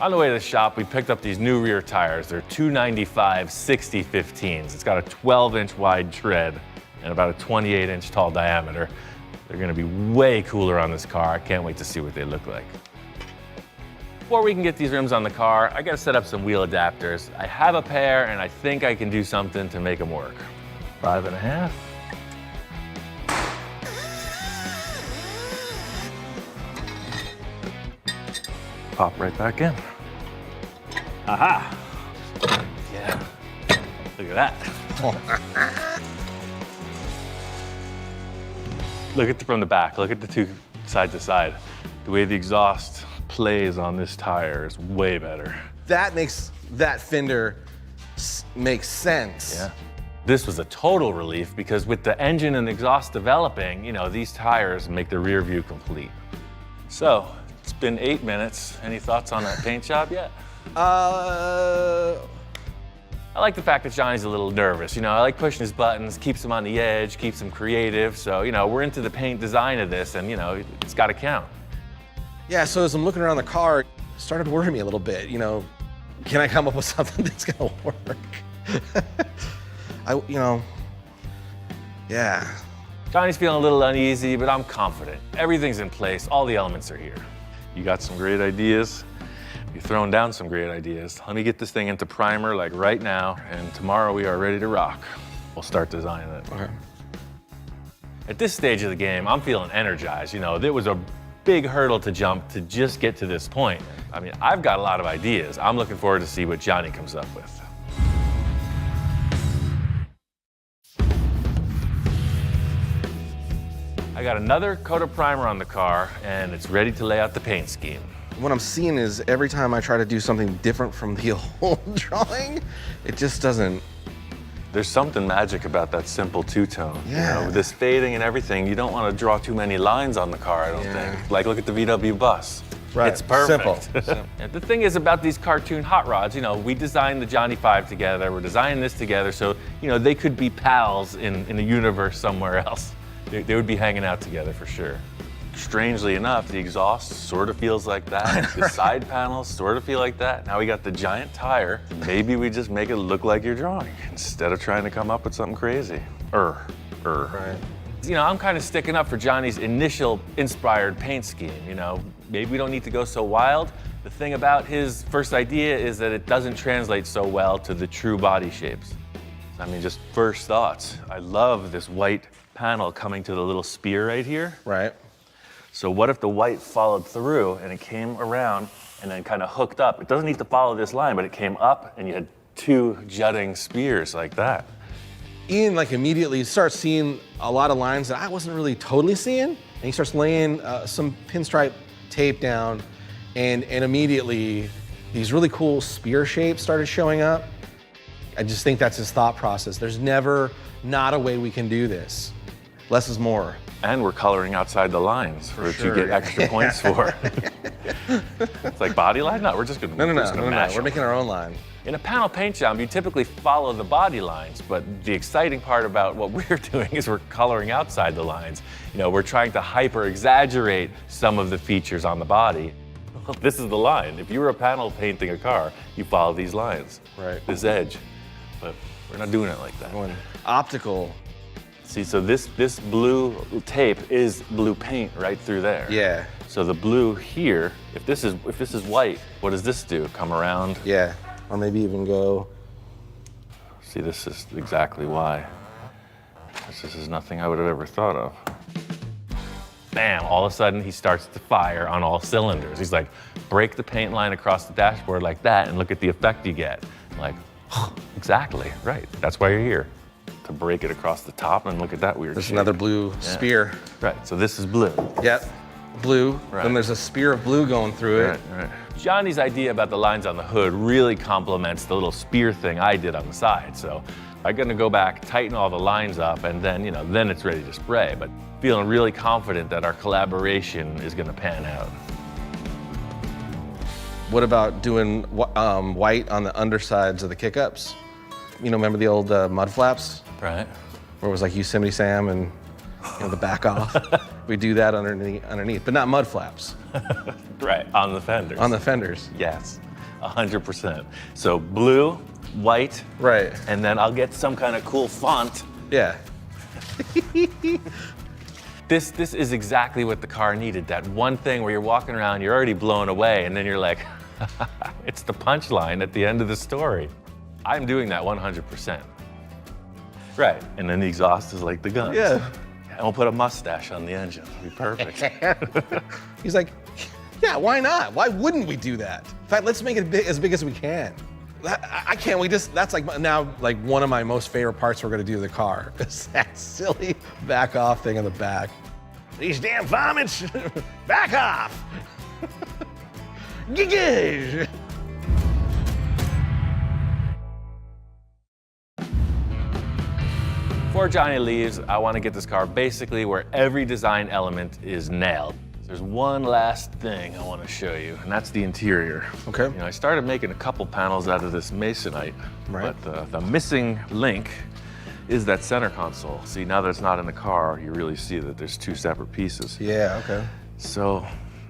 B: On the way to the shop, we picked up these new rear tires. They're 295 60-15s. It's got a 12-inch wide tread and about a 28-inch tall diameter. They're gonna be way cooler on this car. I can't wait to see what they look like. Before we can get these rims on the car, I gotta set up some wheel adapters. I have a pair, and I think I can do something to make them work. 5.5. Pop right back in. Aha! Yeah. Look at that. Look at from the back. Look at the two side to side. The way the exhaust plays on this tire is way better.
A: That makes that fender make sense.
B: Yeah. This was a total relief because with the engine and exhaust developing, you know, these tires make the rear view complete. So, it's been 8 minutes. Any thoughts on that paint job yet? I like the fact that Johnny's a little nervous. You know, I like pushing his buttons, keeps him on the edge, keeps him creative. So, you know, we're into the paint design of this and, you know, it's got to count.
A: Yeah, so as I'm looking around the car, it started worrying me a little bit. You know, can I come up with something that's gonna work? Yeah.
B: Johnny's feeling a little uneasy, but I'm confident. Everything's in place, all the elements are here. You got some great ideas. You're throwing down some great ideas. Let me get this thing into primer like right now, and tomorrow we are ready to rock. We'll start designing it.
A: Okay.
B: At this stage of the game, I'm feeling energized. You know, it was a big hurdle to jump to just get to this point. I mean, I've got a lot of ideas. I'm looking forward to see what Johnny comes up with. I got another coat of primer on the car, and it's ready to lay out the paint scheme.
A: What I'm seeing is every time I try to do something different from the old drawing, it just doesn't.
B: There's something magic about that simple two-tone.
A: Yeah.
B: You know, with this fading and everything, you don't want to draw too many lines on the car, I don't think. Like, look at the VW bus.
A: Right.
B: It's perfect.
A: Simple.
B: And the thing is about these cartoon hot rods, we designed the Johnny 5 together, we're designing this together, so, they could be pals in a universe somewhere else. They would be hanging out together for sure. Strangely enough, the exhaust sort of feels like that. The side panels sort of feel like that. Now we got the giant tire. Maybe we just make it look like you're drawing instead of trying to come up with something crazy.
A: Right.
B: I'm kind of sticking up for Johnny's initial inspired paint scheme, Maybe we don't need to go so wild. The thing about his first idea is that it doesn't translate so well to the true body shapes. Just first thoughts. I love this white panel coming to the little spear right here.
A: Right.
B: So what if the white followed through and it came around and then kind of hooked up? It doesn't need to follow this line, but it came up and you had two jutting spears like that.
A: Ian immediately starts seeing a lot of lines that I wasn't really totally seeing, and he starts laying some pinstripe tape down, and immediately these really cool spear shapes started showing up. I just think that's his thought process. There's never not a way we can do this. Less is more.
B: And we're coloring outside the lines for
A: sure.
B: to get extra points for. It's like body line? No, we're just gonna
A: No.
B: mash
A: We're
B: them.
A: making our own line.
B: In a panel paint job, you typically follow the body lines, but the exciting part about what we're doing is we're coloring outside the lines. We're trying to hyper exaggerate some of the features on the body. Well, this is the line. If you were a panel painting a car, you follow these lines.
A: Right.
B: This edge. But we're not doing it like that.
A: Going optical.
B: See, so this blue tape is blue paint right through there.
A: Yeah.
B: So the blue here, if this is white, what does this do? Come around?
A: Yeah. Or maybe even go.
B: See, this is exactly why. This is nothing I would have ever thought of. Bam, all of a sudden he starts to fire on all cylinders. He's like, break the paint line across the dashboard like that and look at the effect you get. I'm like, exactly, right. That's why you're here. To break it across the top and look at that weird
A: There's
B: shape.
A: another blue spear.
B: Right, so this is blue.
A: Yep. Blue.
B: Right.
A: Then there's a spear of blue going through it.
B: Right. Johnny's idea about the lines on the hood really complements the little spear thing I did on the side. So I'm gonna go back, tighten all the lines up, and then, then it's ready to spray. But feeling really confident that our collaboration is gonna pan out.
A: What about doing white on the undersides of the kick-ups? Remember the old mud flaps?
B: Right.
A: Where it was like Yosemite Sam and the back off. We do that underneath, but not mud flaps.
B: Right, on the fenders.
A: On the fenders.
B: Yes, 100%. So blue, white,
A: Right.
B: and then I'll get some kind of cool font.
A: Yeah.
B: This is exactly what the car needed. That one thing where you're walking around, you're already blown away, and then you're like, it's the punchline at the end of the story. I'm doing that 100%. Right, and then the exhaust is like the guns.
A: Yeah.
B: And we'll put a mustache on the engine. It'll be perfect.
A: He's like, yeah, why not? Why wouldn't we do that? In fact, let's make it as big as we can. I can't wait. That's now one of my most favorite parts we're gonna do to the car. Is that silly back off thing on the back. These damn vomits, back off. Giggle.
B: Before Johnny leaves, I want to get this car basically where every design element is nailed. There's one last thing I want to show you, and that's the interior.
A: Okay.
B: I started making a couple panels out of this masonite,
A: Right.
B: but the missing link is that center console. See, now that it's not in the car, you really see that there's two separate pieces.
A: Yeah, okay.
B: So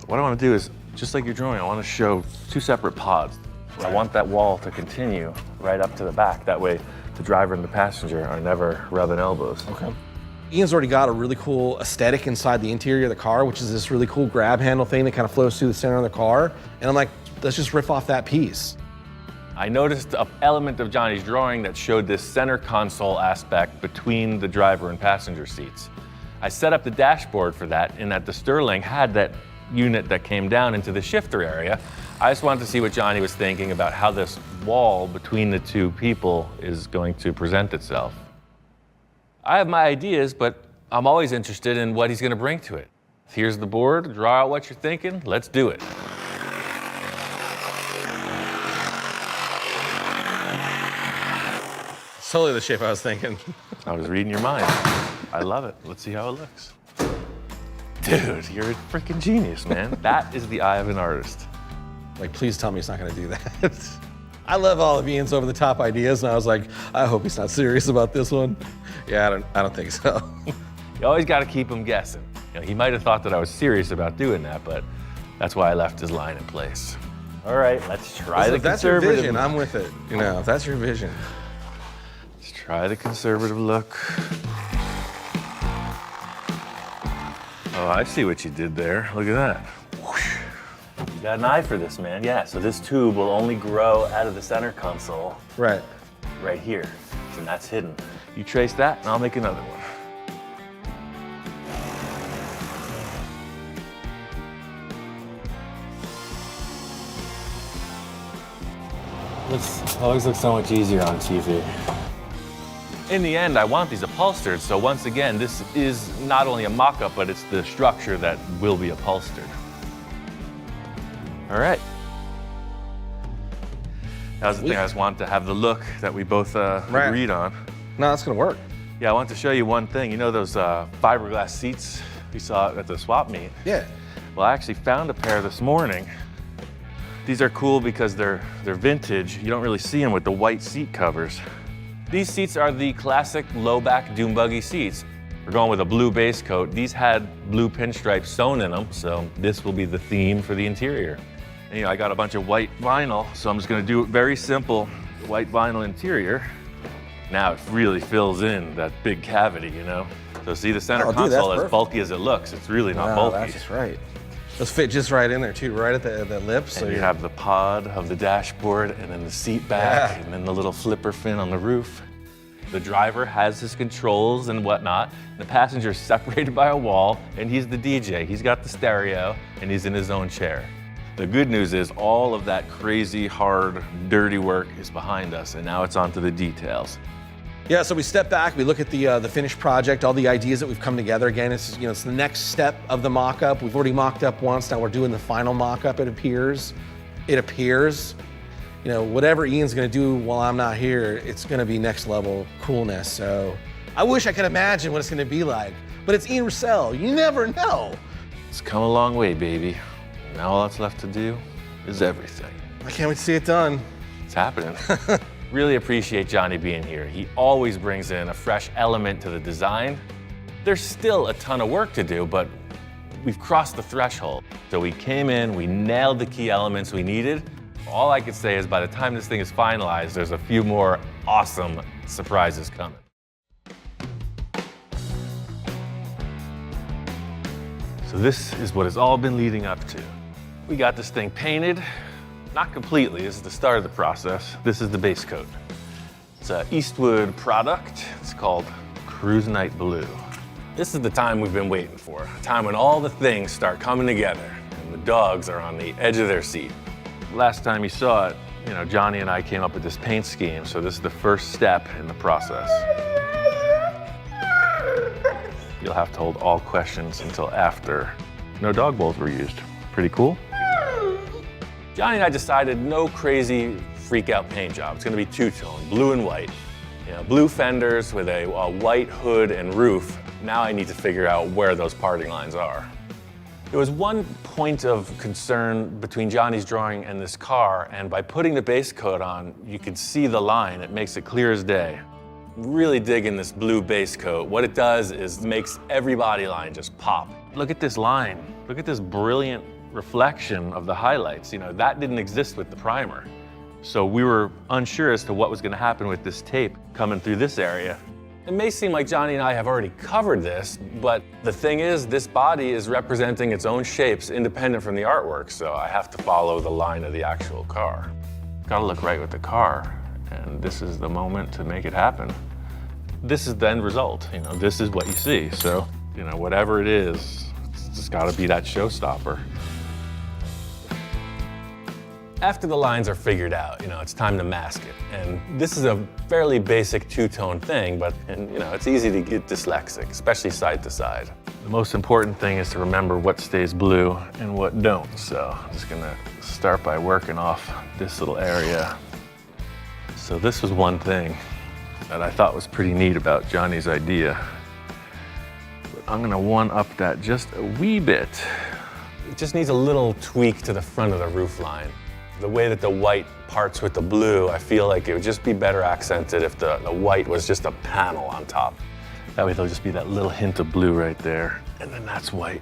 B: what I want to do is, just like your drawing, I want to show two separate pods. I want that wall to continue right up to the back. That way, the driver and the passenger are never rubbing elbows.
A: Okay. Ian's already got a really cool aesthetic inside the interior of the car, which is this really cool grab handle thing that kind of flows through the center of the car. And I'm like, let's just riff off that piece.
B: I noticed an element of Johnny's drawing that showed this center console aspect between the driver and passenger seats. I set up the dashboard for that in that the Sterling had that unit that came down into the shifter area. I just wanted to see what Johnny was thinking about how this wall between the two people is going to present itself. I have my ideas, but I'm always interested in what he's going to bring to it. Here's the board, draw out what you're thinking, let's do it.
A: It's totally the shape I was thinking.
B: I was reading your mind. I love it. Let's see how it looks. Dude, you're a freaking genius, man. That is the eye of an artist.
A: Like, please tell me he's not gonna do that. I love all of Ian's over-the-top ideas, and I was like, I hope he's not serious about this one. Yeah, I don't think so.
B: You always got to keep him guessing. You know, he might have thought that I was serious about doing that, but that's why I left his line in place. All right, let's try the
A: If that's your
B: conservative.
A: vision, I'm with it. You know, if that's your vision.
B: Let's try the conservative look. Oh, I see what you did there. Look at that. Whoosh. You got an eye for this, man. Yeah, so this tube will only grow out of the center console
A: Right.
B: right here, and that's hidden. You trace that, and I'll make another one. This always looks so much easier on TV. In the end, I want these upholstered, so once again, this is not only a mock-up, but it's the structure that will be upholstered. All right. That was the thing, I just wanted to have the look that we both agreed on.
A: No, that's gonna work.
B: Yeah, I want to show you one thing. You know those fiberglass seats we saw at the swap meet?
A: Yeah.
B: Well, I actually found a pair this morning. These are cool because they're vintage. You don't really see them with the white seat covers. These seats are the classic low-back dune buggy seats. We're going with a blue base coat. These had blue pinstripes sewn in them, so this will be the theme for the interior. And, you know, I got a bunch of white vinyl, so I'm just gonna do it very simple. White vinyl interior. Now it really fills in that big cavity, you know? So see the center console, as bulky as it looks, it's really not bulky.
A: That's just right. Those fit just right in there too, right at the lips.
B: And so you have the pod of the dashboard, and then the seat back, and then the little flipper fin on the roof. The driver has his controls and whatnot. The passenger's separated by a wall, and he's the DJ. He's got the stereo, and he's in his own chair. The good news is all of that crazy, hard, dirty work is behind us, and now it's on to the details.
A: Yeah, so we step back, we look at the finished project, all the ideas that we've come together. Again, it's, you know, it's the next step of the mock-up. We've already mocked up once, now we're doing the final mock-up, it appears. It appears. You know, whatever Ian's gonna do while I'm not here, it's gonna be next level coolness. So I wish I could imagine what it's gonna be like, but it's Ian Russell, you never know.
B: It's come a long way, baby. Now all that's left to do is everything.
A: I can't wait to see it done.
B: It's happening. Really appreciate Johnny being here. He always brings in a fresh element to the design. There's still a ton of work to do, but we've crossed the threshold. So we came in, we nailed the key elements we needed. All I could say is by the time this thing is finalized, there's a few more awesome surprises coming. So this is what it's all been leading up to. We got this thing painted. Not completely, this is the start of the process. This is the base coat. It's an Eastwood product. It's called Cruise Night Blue. This is the time we've been waiting for, a time when all the things start coming together and the dogs are on the edge of their seat. Last time you saw it, you know, Johnny and I came up with this paint scheme, so this is the first step in the process. You'll have to hold all questions until after. No dog bowls were used. Pretty cool? Johnny and I decided no crazy freak out paint job. It's gonna be two-tone, blue and white. You know, blue fenders with a white hood and roof. Now I need to figure out where those parting lines are. There was one point of concern between Johnny's drawing and this car, and by putting the base coat on, you can see the line. It makes it clear as day. Really digging this blue base coat. What it does is makes every body line just pop. Look at this line. Look at this brilliant reflection of the highlights. You know, that didn't exist with the primer. So we were unsure as to what was gonna happen with this tape coming through this area. It may seem like Johnny and I have already covered this, but the thing is, this body is representing its own shapes independent from the artwork, so I have to follow the line of the actual car. Gotta look right with the car, and this is the moment to make it happen. This is the end result, you know, this is what you see. So, you know, whatever it is, it's just gotta be that showstopper. After the lines are figured out, you know, it's time to mask it. And this is a fairly basic two-tone thing, but you know, it's easy to get dyslexic, especially side to side. The most important thing is to remember what stays blue and what don't. So I'm just gonna start by working off this little area. So this was one thing that I thought was pretty neat about Johnny's idea. I'm gonna one-up that just a wee bit. It just needs a little tweak to the front of the roof line. The way that the white parts with the blue, I feel like it would just be better accented if the white was just a panel on top. That way there'll just be that little hint of blue right there, and then that's white.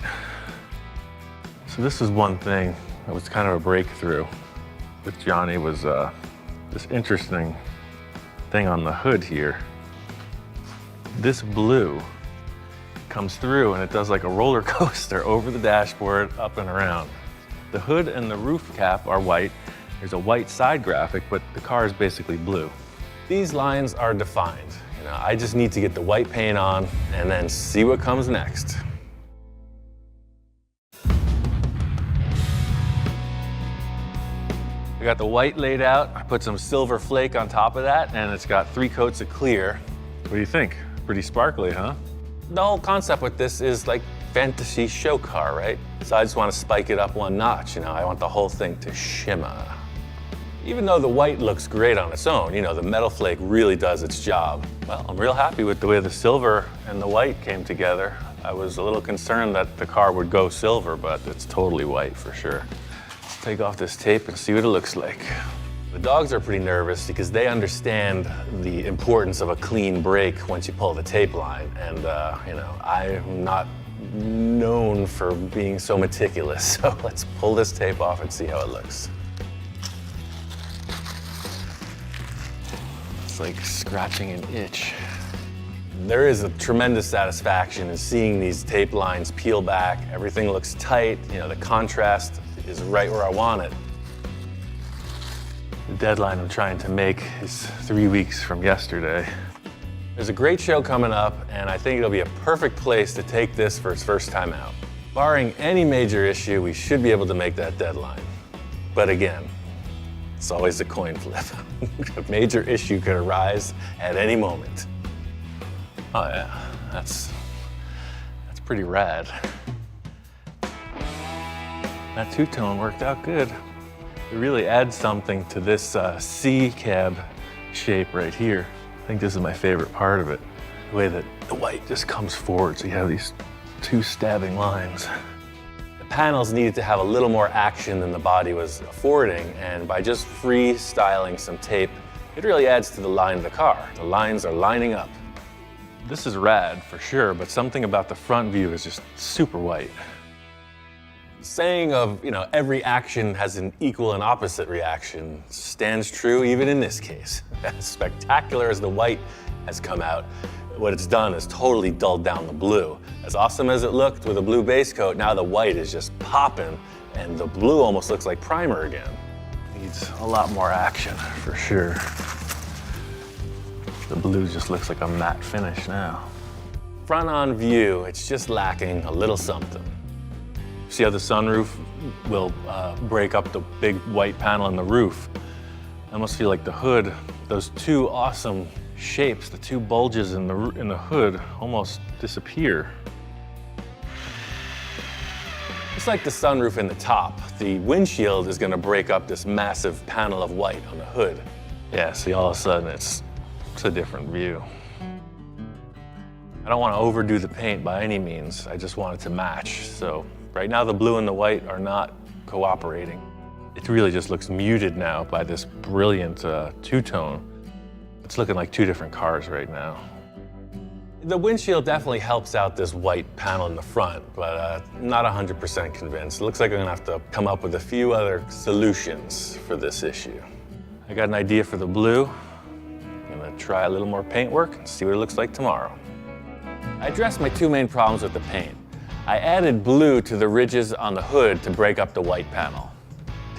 B: So this is one thing that was kind of a breakthrough with Johnny, was this interesting thing on the hood here. This blue comes through and it does like a roller coaster over the dashboard, up and around. The hood and the roof cap are white. There's a white side graphic, but the car is basically blue. These lines are defined. You know, I just need to get the white paint on and then see what comes next. I got the white laid out. I put some silver flake on top of that, and it's got 3 coats of clear. What do you think? Pretty sparkly, huh? The whole concept with this is like fantasy show car, right? So I just want to spike it up 1 notch, you know? I want the whole thing to shimmer. Even though the white looks great on its own, you know, the metal flake really does its job. Well, I'm real happy with the way the silver and the white came together. I was a little concerned that the car would go silver, but it's totally white for sure. Let's take off this tape and see what it looks like. The dogs are pretty nervous because they understand the importance of a clean break once you pull the tape line. And, you know, I'm not known for being so meticulous. So let's pull this tape off and see how it looks. It's like scratching an itch. There is a tremendous satisfaction in seeing these tape lines peel back. Everything looks tight. You know, the contrast is right where I want it. The deadline I'm trying to make is 3 weeks from yesterday. There's a great show coming up, and I think it'll be a perfect place to take this for its first time out. Barring any major issue, we should be able to make that deadline. But again, it's always a coin flip. A major issue could arise at any moment. Oh yeah, that's pretty rad. That two-tone worked out good. It really adds something to this C-cab shape right here. I think this is my favorite part of it. The way that the white just comes forward, so you have these 2 stabbing lines. The panels needed to have a little more action than the body was affording, and by just freestyling some tape, it really adds to the line of the car. The lines are lining up. This is rad for sure, but something about the front view is just super white. The saying of, you know, every action has an equal and opposite reaction stands true even in this case. As spectacular as the white has come out, what it's done is totally dulled down the blue. As awesome as it looked with a blue base coat, now the white is just popping, and the blue almost looks like primer again. Needs a lot more action for sure. The blue just looks like a matte finish now. Front on view, it's just lacking a little something. See how the sunroof will break up the big white panel in the roof? I almost feel like the hood, those 2 awesome shapes, the 2 bulges in the hood almost disappear. It's like the sunroof in the top. The windshield is gonna break up this massive panel of white on the hood. Yeah, see, all of a sudden it's a different view. I don't want to overdo the paint by any means. I just want it to match. So right now the blue and the white are not cooperating. It really just looks muted now by this brilliant two-tone. It's looking like 2 different cars right now. The windshield definitely helps out this white panel in the front, but not 100% convinced. It looks like I'm gonna have to come up with a few other solutions for this issue. I got an idea for the blue. I'm gonna try a little more paint work and see what it looks like tomorrow. I addressed my 2 main problems with the paint. I added blue to the ridges on the hood to break up the white panel.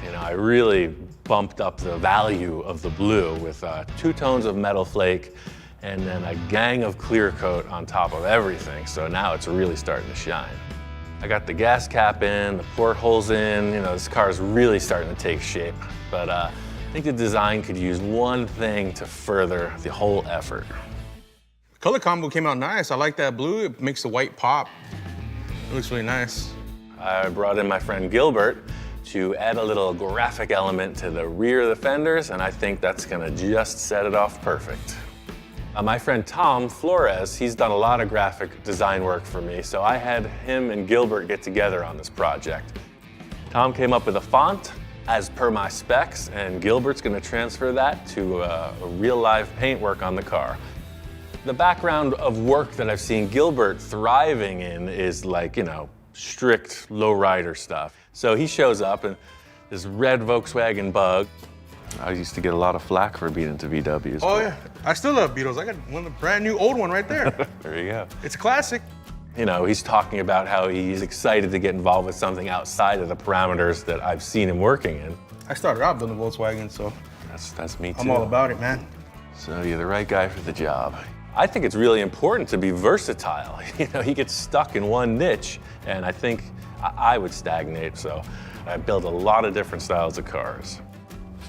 B: You know, I really bumped up the value of the blue with 2 tones of metal flake and then a gang of clear coat on top of everything. So now it's really starting to shine. I got the gas cap in, the portholes in, you know, this car is really starting to take shape. But I think the design could use one thing to further the whole effort.
E: Color combo came out nice. I like that blue. It makes the white pop. It looks really nice.
B: I brought in my friend Gilbert to add a little graphic element to the rear of the fenders, and I think that's gonna just set it off perfect. My friend Tom Flores, he's done a lot of graphic design work for me, so I had him and Gilbert get together on this project. Tom came up with a font as per my specs, and Gilbert's gonna transfer that to a real live paintwork on the car. The background of work that I've seen Gilbert thriving in is like, you know, strict lowrider stuff. So he shows up in this red Volkswagen Bug. I used to get a lot of flack for being into VWs.
E: Oh yeah, I still love Beetles. I got one, a brand new old one right there.
B: There you go.
E: It's a classic.
B: You know, he's talking about how he's excited to get involved with something outside of the parameters that I've seen him working in.
E: I started out building Volkswagen, so
B: That's me too.
E: I'm all about it, man.
B: So you're the right guy for the job. I think it's really important to be versatile. You know, he gets stuck in one niche, and I think I would stagnate, so I build a lot of different styles of cars.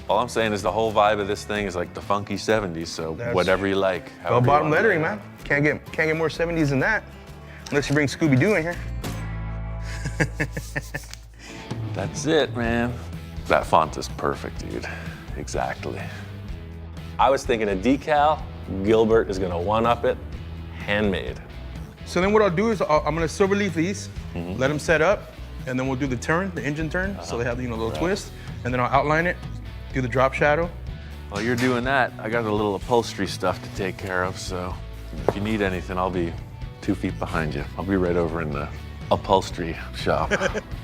B: All I'm saying is the whole vibe of this thing is like the funky 70s, so whatever you like.
E: Bell-bottom lettering, man. Can't get more 70s than that, unless you bring Scooby-Doo in here.
B: That's it, man. That font is perfect, dude. Exactly. I was thinking a decal. Gilbert is gonna one-up it, handmade.
E: So then what I'll do is I'm gonna silver leaf these, let them set up, and then we'll do the turn, the engine turn, so they have, you know, a little twist, and then I'll outline it, do the drop shadow.
B: While you're doing that, I got a little upholstery stuff to take care of, so if you need anything, I'll be 2 feet behind you. I'll be right over in the upholstery shop.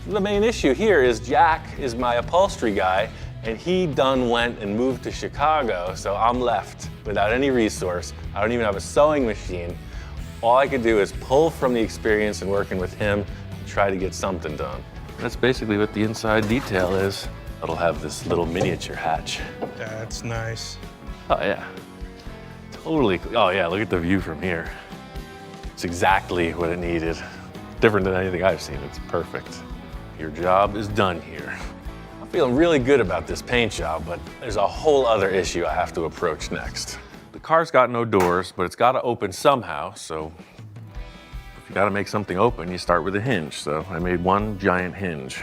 B: The main issue here is Jack is my upholstery guy, and he went and moved to Chicago, so I'm left without any resource. I don't even have a sewing machine. All I could do is pull from the experience and working with him and try to get something done. That's basically what the inside detail is. It'll have this little miniature hatch.
E: That's nice.
B: Oh yeah, totally. Oh yeah, look at the view from here. It's exactly what it needed. Different than anything I've seen, it's perfect. Your job is done here. I'm feeling really good about this paint job, but there's a whole other issue I have to approach next. The car's got no doors, but it's gotta open somehow, so if you gotta make something open, you start with a hinge. So I made one giant hinge.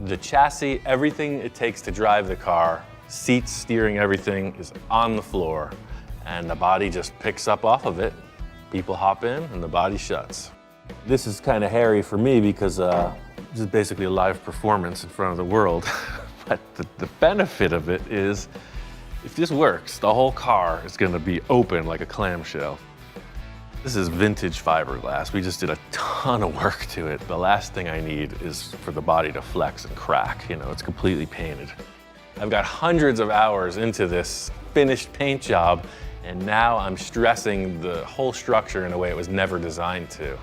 B: The chassis, everything it takes to drive the car, seats, steering, everything is on the floor, and the body just picks up off of it. People hop in and the body shuts. This is kind of hairy for me because this is basically a live performance in front of the world. But the benefit of it is, if this works, the whole car is gonna be open like a clamshell. This is vintage fiberglass. We just did a ton of work to it. The last thing I need is for the body to flex and crack. You know, it's completely painted. I've got hundreds of hours into this finished paint job, and now I'm stressing the whole structure in a way it was never designed to.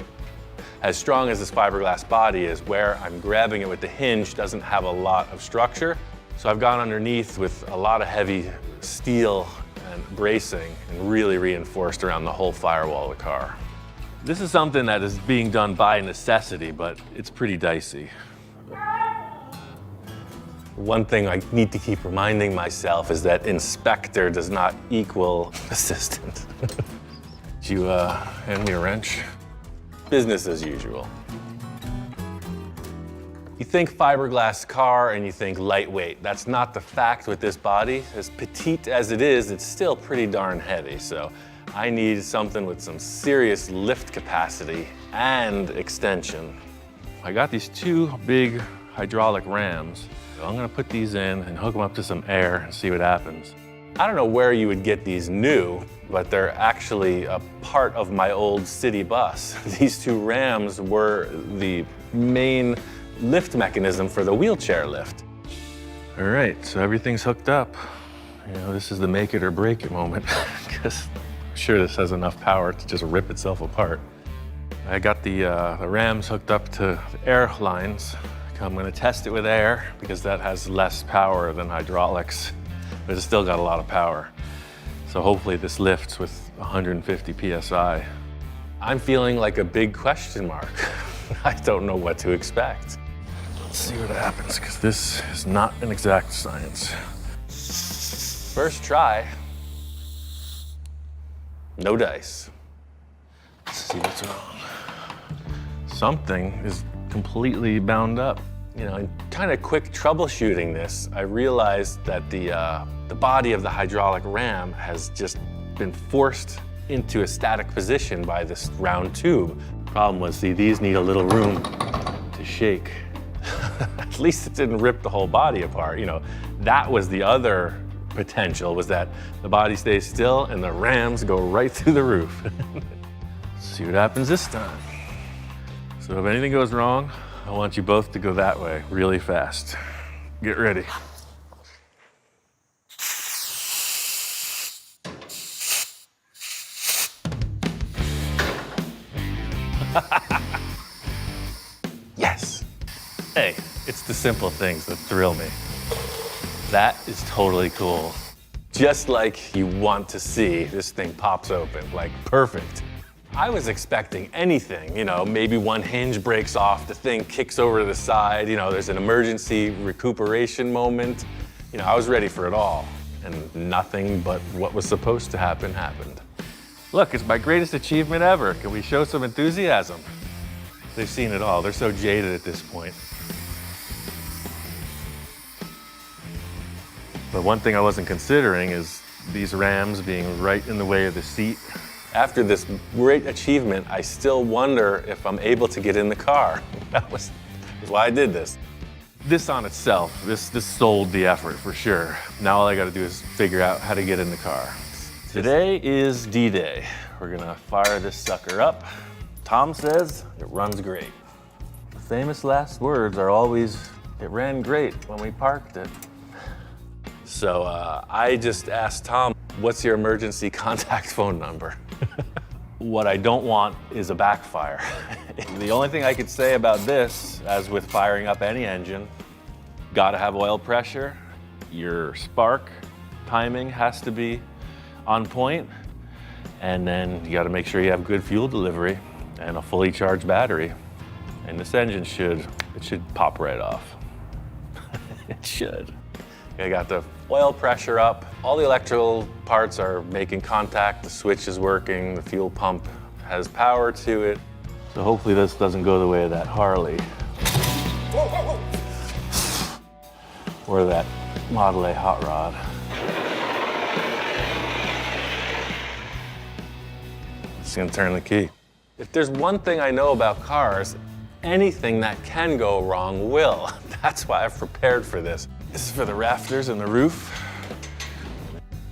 B: As strong as this fiberglass body is, where I'm grabbing it with the hinge doesn't have a lot of structure. So I've gone underneath with a lot of heavy steel and bracing and really reinforced around the whole firewall of the car. This is something that is being done by necessity, but it's pretty dicey. One thing I need to keep reminding myself is that inspector does not equal assistant. Did you hand me a wrench? Business as usual. You think fiberglass car and you think lightweight. That's not the fact with this body. As petite as it is, it's still pretty darn heavy. So I need something with some serious lift capacity and extension. I got these 2 big hydraulic rams. So I'm gonna put these in and hook them up to some air and see what happens. I don't know where you would get these new, but they're actually a part of my old city bus. These 2 rams were the main lift mechanism for the wheelchair lift. All right, so everything's hooked up. You know, this is the make it or break it moment, because I'm sure this has enough power to just rip itself apart. I got the rams hooked up to the air lines. I'm gonna test it with air because that has less power than hydraulics, but it's still got a lot of power. So hopefully this lifts with 150 PSI. I'm feeling like a big question mark. I don't know what to expect. Let's see what happens, because this is not an exact science. First try, no dice. Let's see what's wrong. Something is completely bound up. You know, in kind of quick troubleshooting this, I realized that the body of the hydraulic ram has just been forced into a static position by this round tube. Problem was, see, these need a little room to shake. At least it didn't rip the whole body apart. You know, that was the other potential, was that the body stays still and the rams go right through the roof. See what happens this time. So if anything goes wrong, I want you both to go that way really fast. Get ready. Yes. Hey, it's the simple things that thrill me. That is totally cool. Just like you want to see, this thing pops open, like perfect. I was expecting anything, you know, maybe one hinge breaks off, the thing kicks over to the side, you know, there's an emergency recuperation moment. You know, I was ready for it all, and nothing but what was supposed to happen happened. Look, it's my greatest achievement ever. Can we show some enthusiasm? They've seen it all. They're so jaded at this point. But one thing I wasn't considering is these rams being right in the way of the seat. After this great achievement, I still wonder if I'm able to get in the car. That was why I did this. This on itself, this sold the effort for sure. Now all I gotta do is figure out how to get in the car. Today is D-Day. We're gonna fire this sucker up. Tom says it runs great. The famous last words are always, it ran great when we parked it. So I just asked Tom, what's your emergency contact phone number? What I don't want is a backfire. The only thing I could say about this, as with firing up any engine, gotta have oil pressure, your spark timing has to be on point, and then you gotta make sure you have good fuel delivery and a fully charged battery. And this engine should pop right off. It should. I got the oil pressure up. All the electrical parts are making contact. The switch is working. The fuel pump has power to it. So hopefully this doesn't go the way of that Harley.
A: Whoa, whoa, whoa.
B: Or that Model A hot rod. Just gonna turn the key. If there's one thing I know about cars, anything that can go wrong will. That's why I've prepared for this. This is for the rafters and the roof.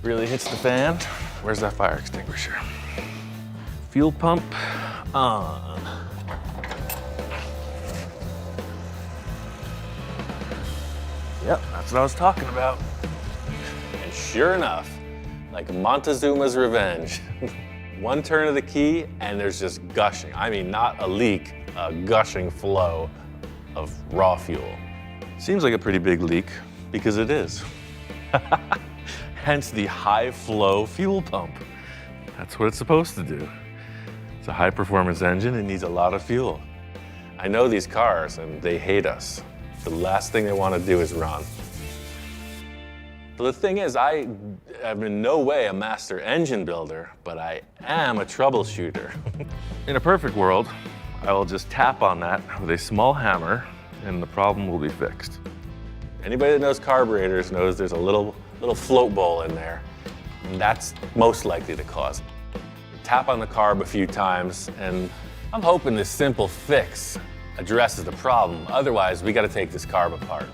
B: Really hits the fan. Where's that fire extinguisher? Fuel pump on. Yep, that's what I was talking about. And sure enough, like Montezuma's Revenge, one turn of the key and there's just gushing. I mean, not a leak, a gushing flow of raw fuel. Seems like a pretty big leak, because it is. Hence the high flow fuel pump. That's what it's supposed to do. It's a high performance engine, it needs a lot of fuel. I know these cars and they hate us. The last thing they want to do is run. But the thing is, I am in no way a master engine builder, but I am a troubleshooter. In a perfect world, I will just tap on that with a small hammer and the problem will be fixed. Anybody that knows carburetors knows there's a little float bowl in there, and that's most likely the cause. Tap on the carb a few times, and I'm hoping this simple fix addresses the problem. Otherwise, we gotta take this carb apart.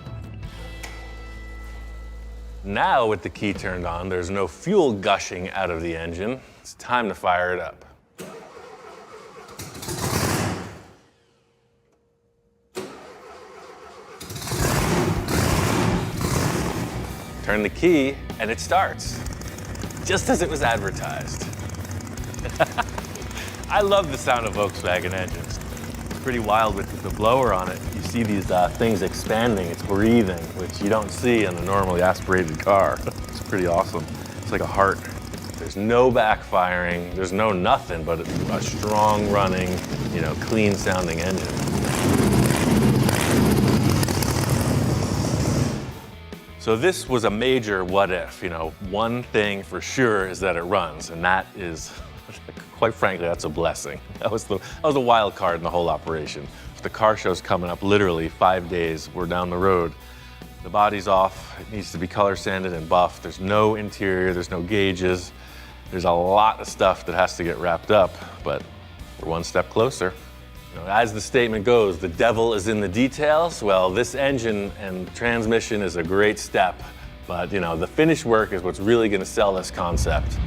B: Now, with the key turned on, there's no fuel gushing out of the engine. It's time to fire it up. Turn the key, and it starts, just as it was advertised. I love the sound of Volkswagen engines. It's pretty wild with the blower on it. You see these things expanding, it's breathing, which you don't see in a normally aspirated car. It's pretty awesome. It's like a heart. There's no backfiring, there's no nothing but a strong running, you know, clean sounding engine. So this was a major what if, you know, one thing for sure is that it runs, and that is, quite frankly, that's a blessing. That was the wild card in the whole operation. The car show's coming up literally 5 days, we're down the road. The body's off, it needs to be color sanded and buffed. There's no interior, there's no gauges. There's a lot of stuff that has to get wrapped up, but we're one step closer. You know, as the statement goes, the devil is in the details. Well, this engine and transmission is a great step, but you know, the finished work is what's really going to sell this concept.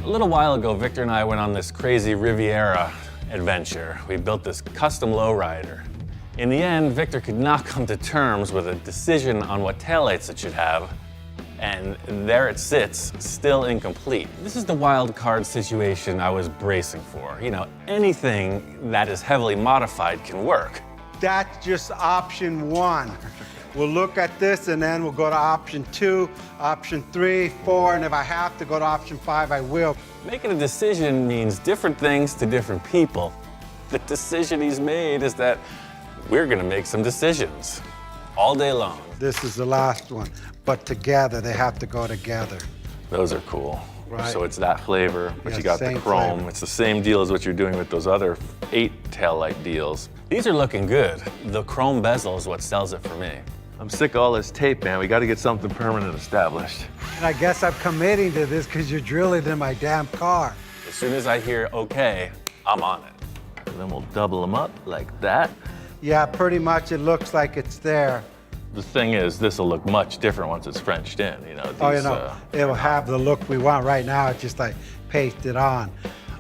B: A little while ago, Victor and I went on this crazy Riviera adventure. We built this custom lowrider. In the end, Victor could not come to terms with a decision on what taillights it should have, and there it sits, still incomplete. This is the wild card situation I was bracing for. You know, anything that is heavily modified can work.
F: That's just option 1. We'll look at this and then we'll go to option 2, option 3, 4, and if I have to go to option 5, I will.
B: Making a decision means different things to different people. The decision he's made is that we're gonna make some decisions all day long.
F: This is the last one, but together, they have to go together.
B: Those are cool.
F: Right.
B: So it's that flavor, but
F: Yeah,
B: you got the
F: same
B: chrome.
F: flavor.
B: It's the same deal as what you're doing with those other 8 taillight deals. These are looking good. The chrome bezel is what sells it for me. I'm sick of all this tape, man. We got to get something permanent established.
F: And I guess I'm committing to this because you're drilling in my damn car.
B: As soon as I hear okay, I'm on it. And then we'll double them up like that.
F: Yeah, pretty much it looks like it's there.
B: The thing is, this will look much different once it's Frenched in. You know,
F: Oh, you
B: these,
F: know, it'll have the look we want. Right now, it's just like paste it on.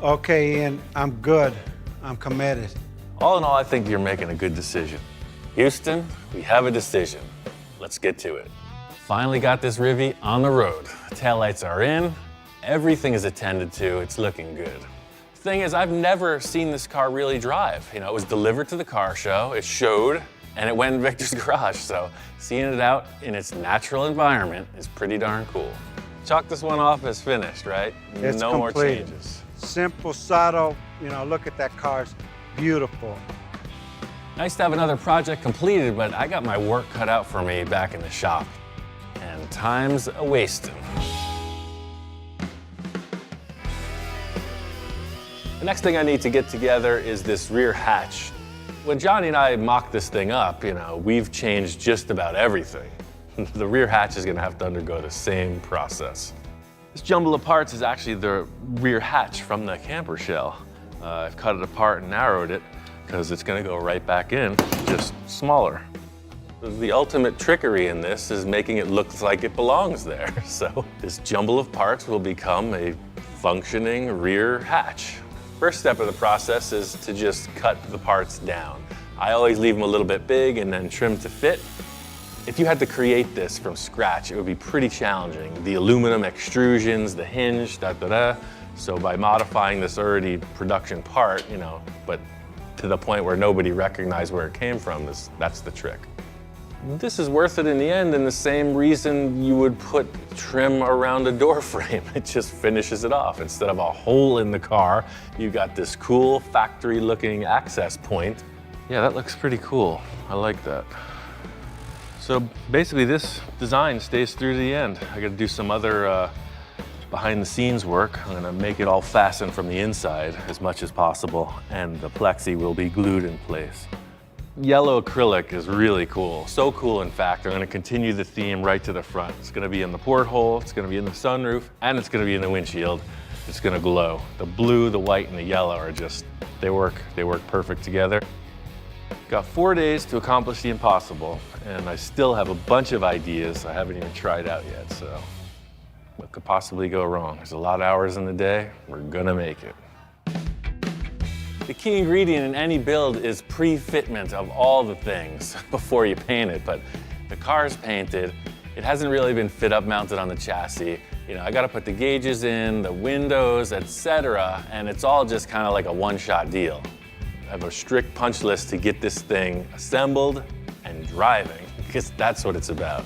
F: Okay, Ian, I'm good. I'm committed.
B: all in all, I think you're making a good decision. Houston, we have a decision. Let's get to it. Finally got this Rivy on the road. Taillights are in, everything is attended to, it's looking good. Thing is, I've never seen this car really drive. You know, it was delivered to the car show, it showed, and it went in Victor's garage, so seeing it out in its natural environment is pretty darn cool. Chalk this one off as finished, right?
F: It's
B: no more
F: complete.
B: changes.
F: Simple, subtle, you know, look at that car, it's beautiful.
B: Nice to have another project completed, but I got my work cut out for me back in the shop. And time's a-wasting. The next thing I need to get together is this rear hatch. When Johnny and I mocked this thing up, you know, we've changed just about everything. The rear hatch is gonna have to undergo the same process. This jumble of parts is actually the rear hatch from the camper shell. I've cut it apart and narrowed it because it's gonna go right back in, just smaller. The ultimate trickery in this is making it look like it belongs there. So this jumble of parts will become a functioning rear hatch. First step of the process is to just cut the parts down. I always leave them a little bit big and then trim to fit. If you had to create this from scratch, it would be pretty challenging. The aluminum extrusions, the hinge, So by modifying this already production part, you know, but to the point where nobody recognized where it came from, that's the trick. This is worth it in the end, and the same reason you would put trim around a door frame. It just finishes it off. Instead of a hole in the car, you got this cool factory-looking access point. Yeah, that looks pretty cool. I like that. So basically, this design stays through to the end. I got to do some other behind-the-scenes work. I'm gonna make it all fasten from the inside as much as possible, and the plexi will be glued in place. Yellow acrylic is really cool. So cool, in fact, I'm gonna continue the theme right to the front. It's gonna be in the porthole, it's gonna be in the sunroof, and it's gonna be in the windshield. It's gonna glow. The blue, the white, and the yellow are just, they work perfect together. Got 4 days to accomplish the impossible, and I still have a bunch of ideas I haven't even tried out yet, so what could possibly go wrong? There's a lot of hours in the day, we're gonna make it. The key ingredient in any build is pre-fitment of all the things before you paint it, but the car's painted, it hasn't really been fit up mounted on the chassis. You know, I gotta put the gauges in, the windows, etc., and it's all just kind of like a one-shot deal. I have a strict punch list to get this thing assembled and driving, because that's what it's about.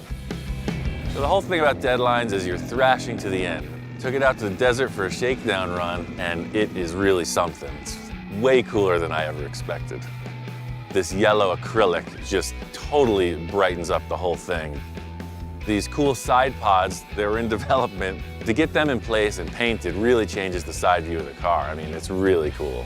B: So the whole thing about deadlines is you're thrashing to the end. Took it out to the desert for a shakedown run, and it is really something. It's way cooler than I ever expected. This yellow acrylic just totally brightens up the whole thing. These cool side pods, they're in development. To get them in place and painted really changes the side view of the car. I mean, it's really cool.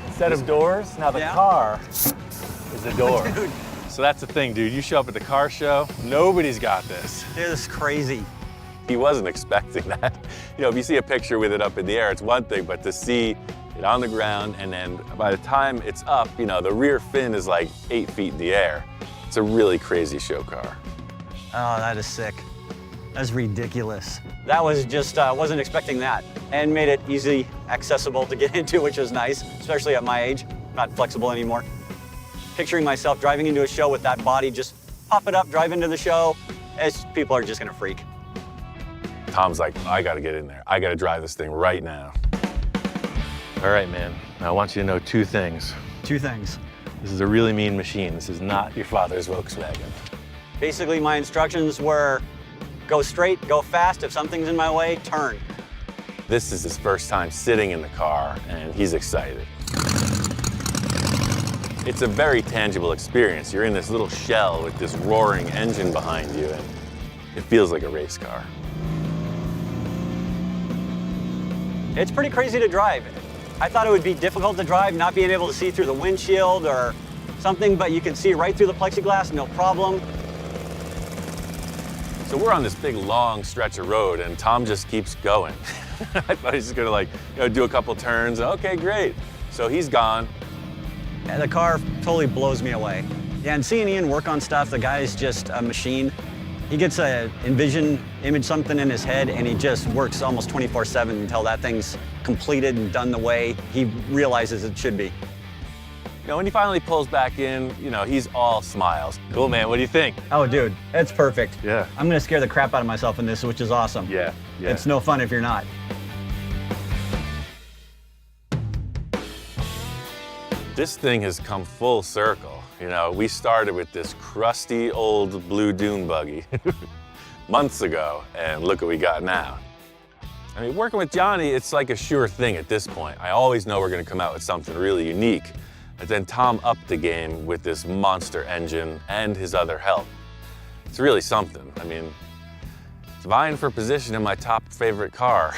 B: Instead of doors, now the car is a door.
F: Dude,
B: So that's the thing, dude. You show up at the car show, nobody's got this.
D: Dude, this is crazy.
B: He wasn't expecting that. You know, if you see a picture with it up in the air, it's one thing, but to see it on the ground, and then by the time it's up, you know, the rear fin is like 8 feet in the air. It's a really crazy show car.
D: Oh, that is sick. That's ridiculous. That was just, wasn't expecting that. And made it easy, accessible to get into, which was nice, especially at my age. Not flexible anymore. Picturing myself driving into a show with that body, just pop it up, drive into the show, people are just gonna freak.
B: Tom's like, I gotta get in there. I gotta drive this thing right now. All right, man. Now I want you to know 2 things.
D: 2 things.
B: This is a really mean machine. This is not your father's Volkswagen.
D: Basically, my instructions were go straight, go fast. If something's in my way, turn.
B: This is his first time sitting in the car, and he's excited. It's a very tangible experience. You're in this little shell with this roaring engine behind you, and it feels like a race car.
D: It's pretty crazy to drive. I thought it would be difficult to drive, not being able to see through the windshield or something, but you can see right through the plexiglass, no problem.
B: So we're on this big, long stretch of road, and Tom just keeps going. I thought he's just gonna, like, you know, do a couple turns. Okay, great. So he's gone.
D: Yeah, the car totally blows me away. Yeah, and seeing Ian work on stuff, the guy's just a machine. He gets a image something in his head, and he just works almost 24/7 until that thing's completed and done the way he realizes it should be.
B: You know, when he finally pulls back in, you know, he's all smiles. Cool, man. What do you think?
D: Oh, dude, it's perfect.
B: Yeah.
D: I'm gonna scare the crap out of myself in this, which is awesome.
B: Yeah.
D: It's no fun if you're not.
B: This thing has come full circle. You know, we started with this crusty old blue dune buggy months ago, and look what we got now. I mean, working with Johnny, it's like a sure thing at this point. I always know we're gonna come out with something really unique. But then Tom upped the game with this monster engine and his other help. It's really something. I mean, it's vying for position in my top favorite car.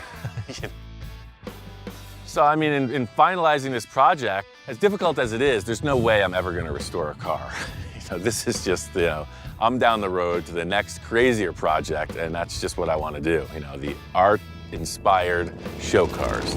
B: So, I mean, in finalizing this project, as difficult as it is, there's no way I'm ever gonna restore a car. You know, this is just, you know, I'm down the road to the next crazier project, and that's just what I wanna do. You know, the art-inspired show cars.